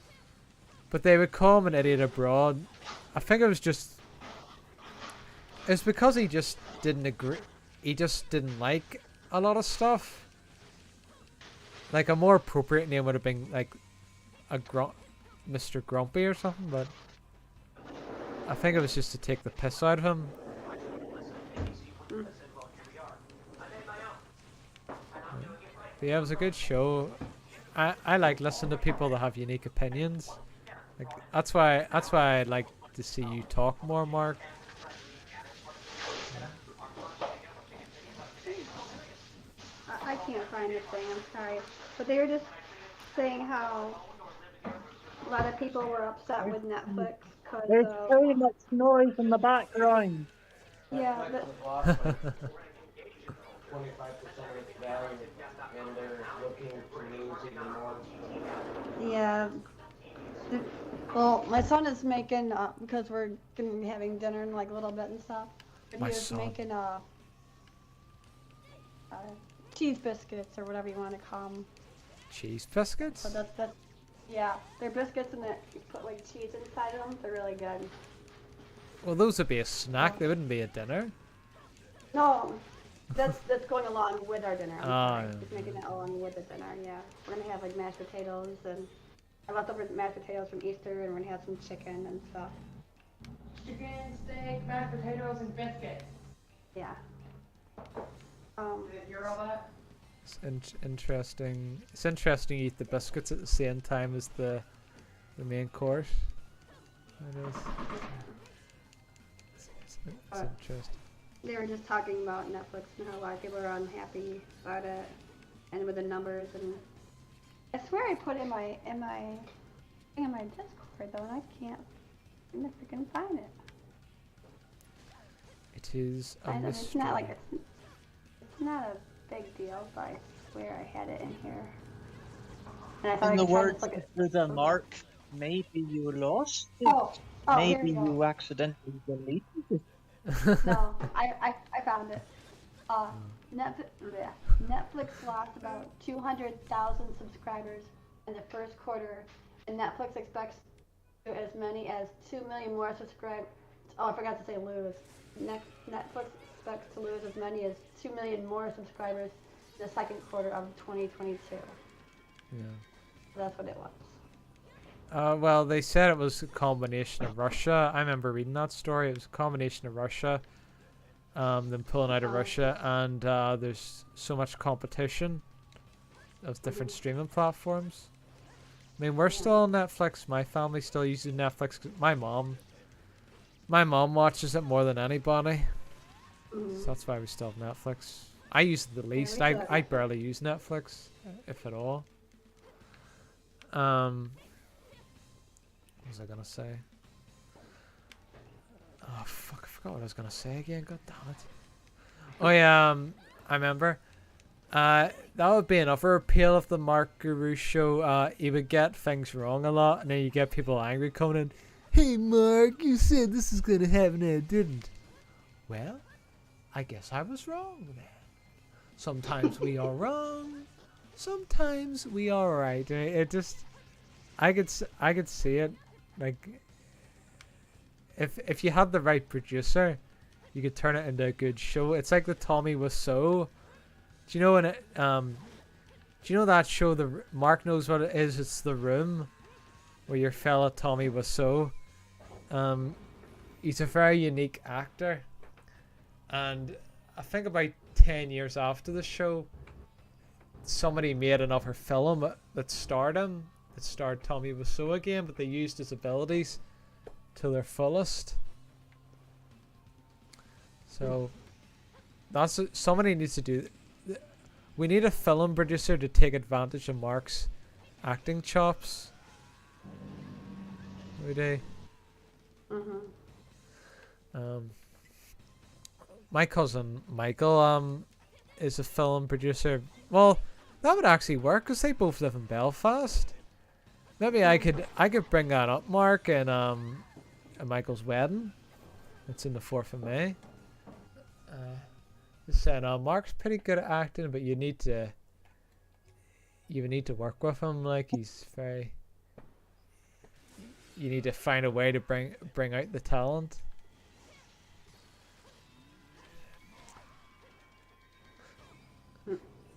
But they would call him an idiot abroad. I think it's because he just didn't agree. He just didn't like a lot of stuff. Like, a more appropriate name would have been like Mr. Grumpy or something, but I think it was just to take the piss out of him. But yeah, it was a good show. I like listening to people that have unique opinions. Like, that's why I'd like to see you talk more, Mark. I can't find this thing, I'm sorry. But they were just saying how a lot of people were upset with Netflix because There's very much noise in the background. yeah, but 25% of its value, and they're looking to lose even more. yeah. Well, my son is making because we're gonna be having dinner in like a little bit and stuff. But My he is son. making cheese biscuits or whatever you want to call them. Cheese biscuits? So that's Yeah, they're biscuits and you put like cheese inside of them. They're really good. Well, those would be a snack. Oh. They wouldn't be a dinner. No, that's going along with our dinner. I'm sorry, yeah. just making it along with the dinner. Yeah, we're gonna have like mashed potatoes and I left over mashed potatoes from Easter, and we're gonna have some chicken and stuff. Chicken, steak, mashed potatoes, and biscuits. Yeah. Did you hear all that? It's interesting. It's interesting you eat the biscuits at the same time as the main course. It is. It's interesting. They were just talking about Netflix and how a lot of people are unhappy about it, and with the numbers. And I swear I put in my Discord though, and I can't freaking find it. It is a I know, mystery. it's not like it's not a big deal, but I swear I had it in here. And I thought In I the could try to words look at. of the mark, maybe you lost it. Oh, here Maybe we go. you accidentally deleted it. No, I found it. Netflix lost about 200,000 subscribers in the first quarter, and Netflix expects as many as 2 million more subscribers. Oh, I forgot to say lose. Netflix expects to lose as many as 2 million more subscribers in the second quarter of 2022. Yeah. So that's what it was. Well, they said it was a combination of Russia. I remember reading that story. It was a combination of Russia, them pulling out of Russia, and there's so much competition of different streaming platforms. I mean, we're still on Netflix. My family still uses Netflix. 'Cause my mom watches it more than anybody. Mm-hmm. So that's why we still have Netflix. I use it the least. I barely use Netflix, if at all. What was I gonna say? Oh fuck! I forgot what I was gonna say again. God damn it! Oh yeah, I remember. That would be another appeal of the Mark Guru show. He would get things wrong a lot, and then you get people angry coming in. Hey Mark, you said this is gonna happen and it didn't. Well, I guess I was wrong then. Sometimes we are wrong. Sometimes we are right. And it just, I could see it. Like, if you had the right producer, you could turn it into a good show. It's like the Tommy Wiseau. Do you know when it? Do you know that show? Mark knows what it is. It's The Room, where your fella Tommy Wiseau. He's a very unique actor, and I think about 10 years after the show, somebody made another film that starred him. It starred Tommy Wiseau again, but they used his abilities to their fullest. So that's somebody needs to do. We need a film producer to take advantage of Mark's acting chops. We do. My cousin Michael is a film producer. Well, that would actually work because they both live in Belfast. Maybe I could bring that up, Mark, and at Michael's wedding. It's in the 4th of May. Just saying, Mark's pretty good at acting, but you need to work with him. Like, he's very. You need to find a way to bring out the talent.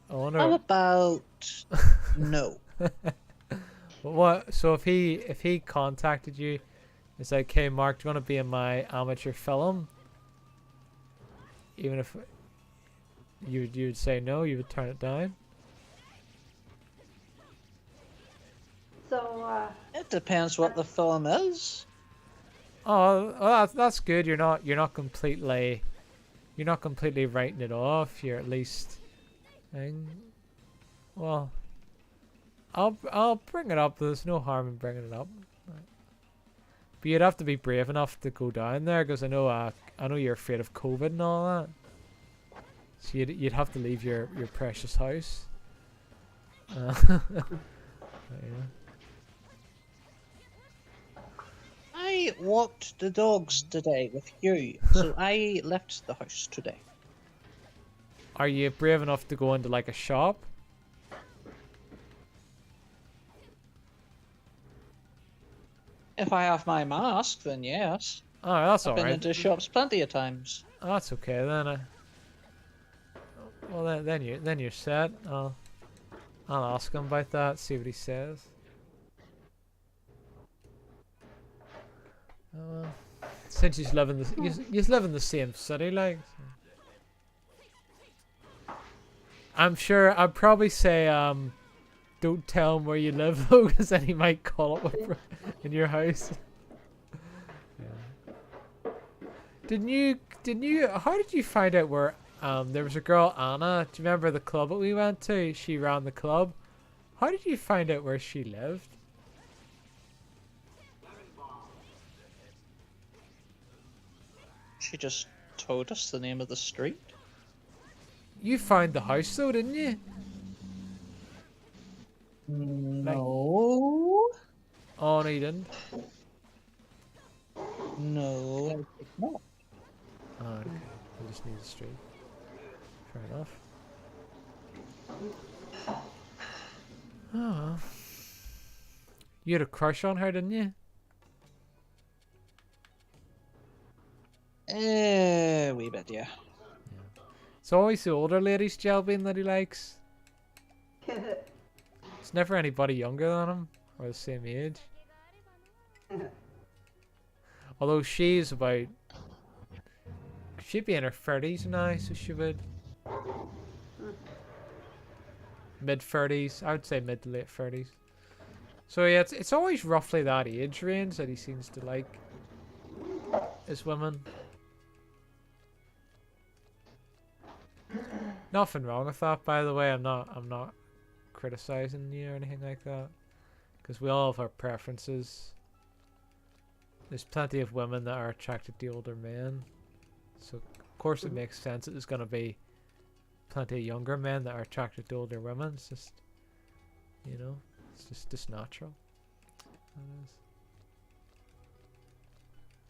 I wonder. How about no? What? So if he contacted you, it's like, hey Mark, do you want to be in my amateur film? Even if you'd say no, you would turn it down. So, It depends what the film is. Oh, well, that's good. You're not completely writing it off. You're at least. Well, I'll bring it up. There's no harm in bringing it up. But you'd have to be brave enough to go down there, because I know you're afraid of COVID and all that. So you'd have to leave your precious house. Yeah. I walked the dogs today with you, so I left the house today. Are you brave enough to go into like a shop? If I have my mask, then yes. Oh, that's I've been alright. into shops plenty of times. Oh, that's okay then. Well, then you're set. I'll ask him about that. See what he says. Oh, well. Since you live in the same city, like. So. I'm sure I'd probably say don't tell him where you live though, because then he might call up in your house. Yeah. Didn't you? How did you find out where? There was a girl, Anna. Do you remember the club that we went to? She ran the club. How did you find out where she lived? She just told us the name of the street. You found the house though, didn't you? No. Oh no, you didn't. No, I think not. Oh, okay. You just need the street. Fair enough. Oh well. You had a crush on her, didn't you? Wee bit, yeah. It's always the older ladies, Jelbean, that he likes. It's never anybody younger than him or the same age. Although she's about, she'd be in her 30s now, so she would. Mid 30s, I would say mid to late 30s. So yeah, it's always roughly that age range that he seems to like as women. Nothing wrong with that, by the way. I'm not criticizing you or anything like that, because we all have our preferences. There's plenty of women that are attracted to older men, so of course it makes sense that there's going to be plenty of younger men that are attracted to older women. It's just, you know, it's just natural. It is.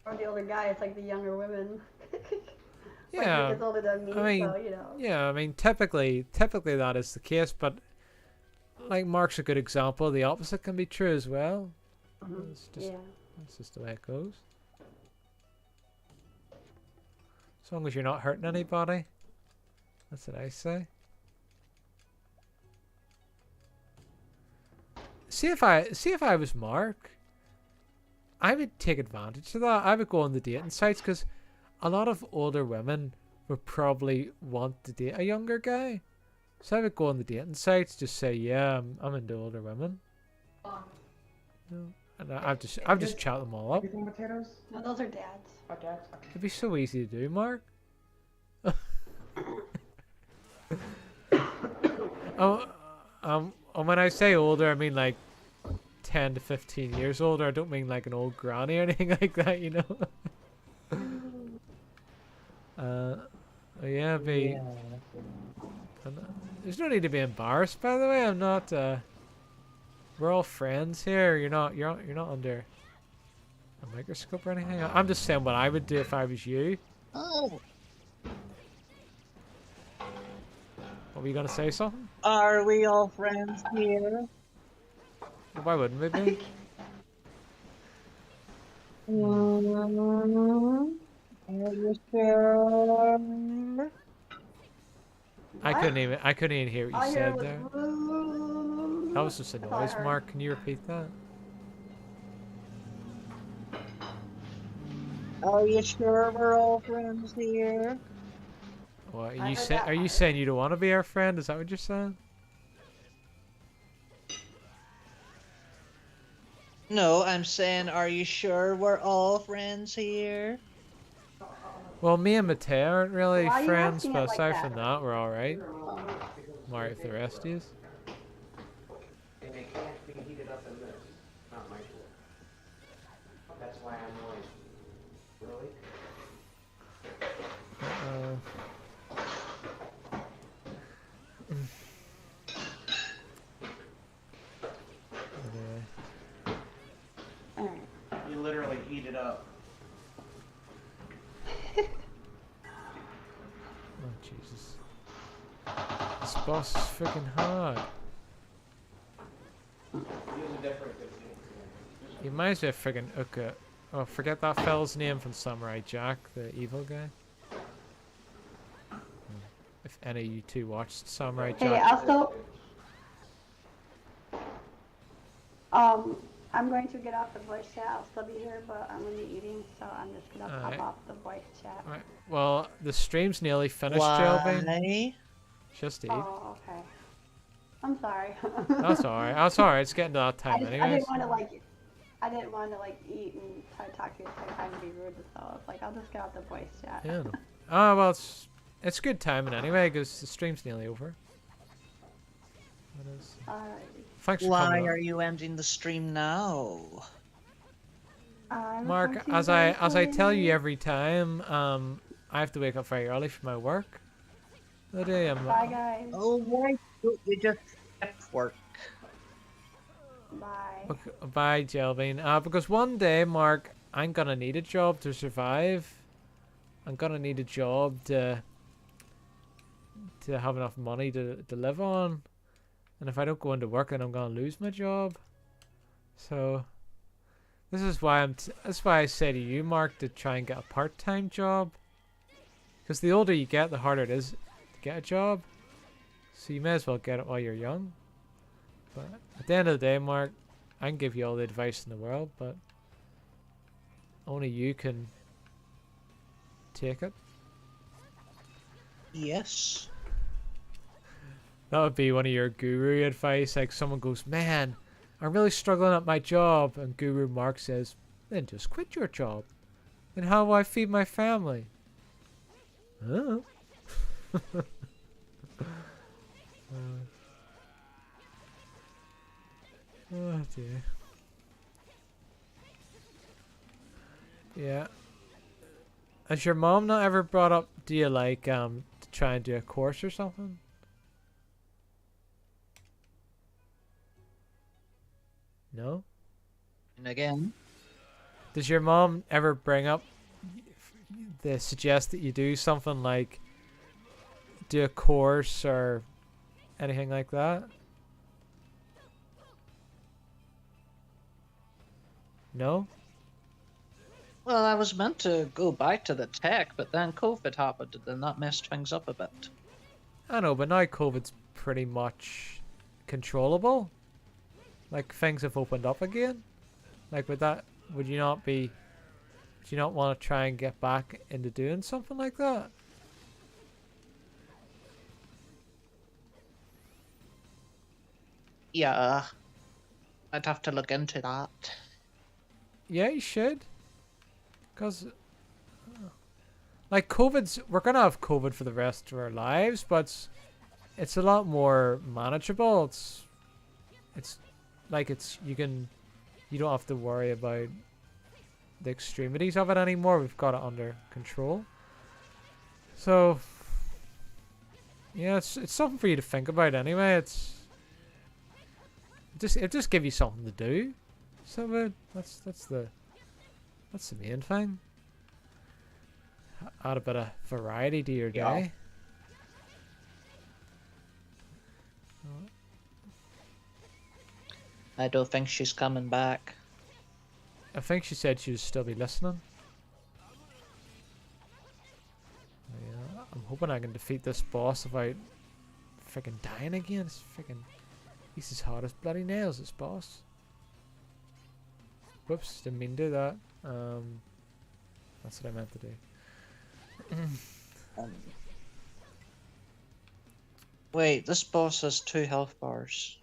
Or the older guy, it's like the younger women. Yeah, like, it's older than me, I mean, so, you know. yeah, I mean, typically that is the case, but like Mark's a good example. The opposite can be true as well. It's just, that's just the way it goes. As long as you're not hurting anybody, that's what I say. See if I was Mark, I would take advantage of that. I would go on the dating sites, because a lot of older women would probably want to date a younger guy. So I would go on the dating sites, just say, yeah, I'm into older women. You know, and I've just chat them all up. Everything potatoes? No, those are dads. Oh, dads? Okay. It'd be so easy to do, Mark. When I say older, I mean like 10 to 15 years older. I don't mean like an old granny or anything like that, you know. Yeah, be. There's no need to be embarrassed, by the way. I'm not. We're all friends here. You're not under a microscope or anything. I'm just saying what I would do if I was you. Oh. What were you gonna say? Something? Are we all friends here? Why wouldn't we be? Are you sure? I couldn't even hear what All I you hear said was there. "Woo." That was just a That's all I noise, heard. Mark. Can you repeat that? Are you sure we're all friends here? What I heard that are you part. saying you don't want to be our friend? Is that what you're saying? No, I'm saying, are you sure we're all friends here? Well, me and Mateo aren't really Why are you friends, asking it but like aside that? from that, we're all right. I'm alright with the rest of you. And they can't be heated up in this. Not my pool. That's why I'm noisy. Really? Anyway. You literally heat it up. Oh Jesus! This boss is freaking hard. Use a different technique. Just He reminds me of friggin' Uka. Oh, forget that fella's name from Samurai Jack, the evil guy. If any of you two watched Samurai Hey, Jack. also, I'm going to get off the voice chat. I'll still be here, but I'm gonna be eating, so I'm just gonna Alright. pop off the voice chat. Right. Well, the stream's nearly finished, Jelby. Why? Just eat. Oh, okay. I'm sorry. That's alright. That's alright. It's getting to that time I anyways. I didn't want to like eat and try to talk to you at the same time and be rude, so I was like, I'll just get off the voice chat. Yeah. No. Oh, well, it's good timing anyway, because the stream's nearly over. It is. Alright. Thanks for Why coming on. are you ending the stream now? Mark, as I tell you every time, I have to wake up very early for my work. Today I'm. Bye, guys. Oh, why don't you just skip work? Bye. Okay, bye, Jelbean. Because one day, Mark, I'm gonna need a job to survive. I'm gonna need a job to have enough money to live on. And if I don't go into work, then I'm gonna lose my job. So this is why that's why I say to you, Mark, to try and get a part-time job. Because the older you get, the harder it is to get a job. So you may as well get it while you're young. But at the end of the day, Mark, I can give you all the advice in the world, but only you can take it. Yes. That would be one of your guru advice. Like someone goes, man, I'm really struggling at my job. And Guru Mark says, then just quit your job. Then how will I feed my family? Oh. Oh dear. Yeah. Has your mom not ever brought up, do you like, to try and do a course or something? No? And again, Does your mom ever bring up, they suggest that you do something like do a course or anything like that? No? well, I was meant to go back to the tech, but then COVID happened and that messed things up a bit. I know, but now COVID's pretty much controllable. Like things have opened up again. Like with that, would you not want to try and get back into doing something like that? Yeah, I'd have to look into that. Yeah, you should. Because, like, we're going to have COVID for the rest of our lives, but it's a lot more manageable. It's like you don't have to worry about the extremities of it anymore. We've got it under control. So, yeah, it's something for you to think about anyway. It just give you something to do. So that's the main thing. Add a bit of variety to your Yeah. day. I don't think she's coming back. I think she said she would still be listening. Yeah, I'm hoping I can defeat this boss without freaking dying again. It's freaking, he's as hard as bloody nails, this boss. Whoops, didn't mean to do that. That's what I meant to do. Wait, this boss has 2 health bars.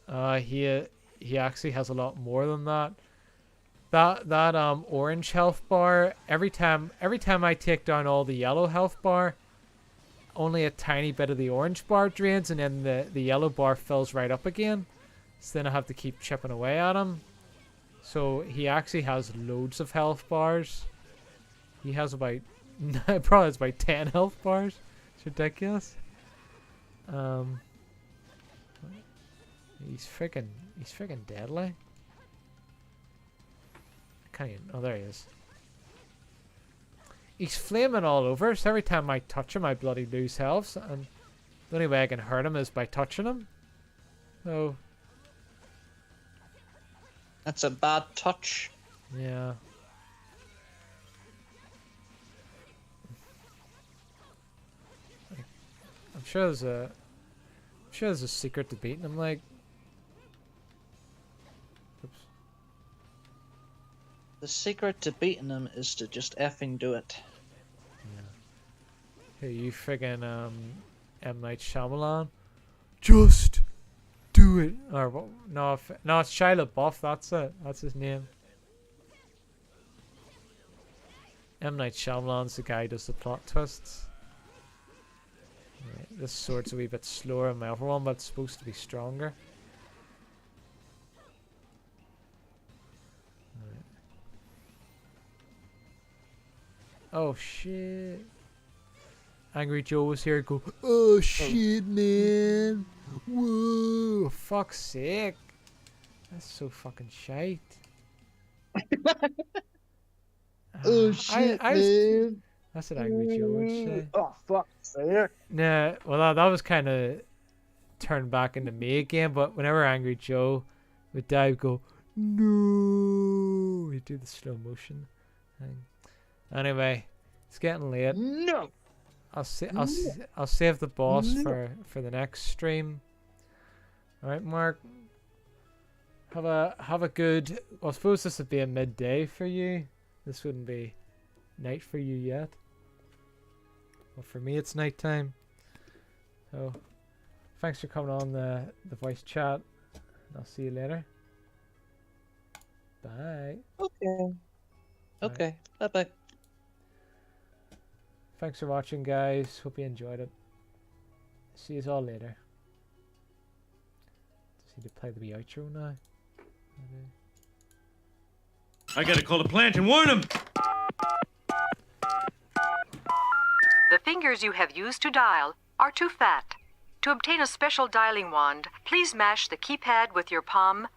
He actually has a lot more than that. That orange health bar, every time I take down all the yellow health bar, only a tiny bit of the orange bar drains, and then the yellow bar fills right up again. So then I have to keep chipping away at him. So he actually has loads of health bars. He has about probably has about 10 health bars. It's ridiculous. He's freaking deadly. Can't even, oh, there he is. He's flaming all over, so every time I touch him I bloody lose health, and the only way I can hurt him is by touching him. So That's a bad touch. Yeah. I'm sure there's a secret to beating him, like. Oops. The secret to beating him is to just effing do it. Hey, you friggin' M. Night Shyamalan. Just do it. Or what? No, no, it's Shia LaBeouf. That's it. That's his name. M. Night Shyamalan's the guy who does the plot twists. Right, this sword's a wee bit slower than my other one, but it's supposed to be stronger. Right. Oh shit! Angry Joe was here. Go. Oh shit, man! Whoa! Fuck's sake! That's so fucking shite. Oh shit, man! That's what Angry Joe would say. Oh fuck, sake! Nah, well that was kind of turned back into me again. But whenever Angry Joe would die, he'd go no. He'd do the slow motion thing. Anyway, it's getting late. No. I'll save the boss for the next stream. All right, Mark. Have a good. Well, I suppose this would be a midday for you. This wouldn't be night for you yet. Well, for me, it's nighttime. So, thanks for coming on the voice chat. I'll see you later. Bye. Okay. Okay. Bye bye. Thanks for watching, guys. Hope you enjoyed it. See you all later. Just need to play the wee outro now. I gotta call the plant and warn them! The fingers you have used to dial are too fat. To obtain a special dialing wand, please mash the keypad with your palm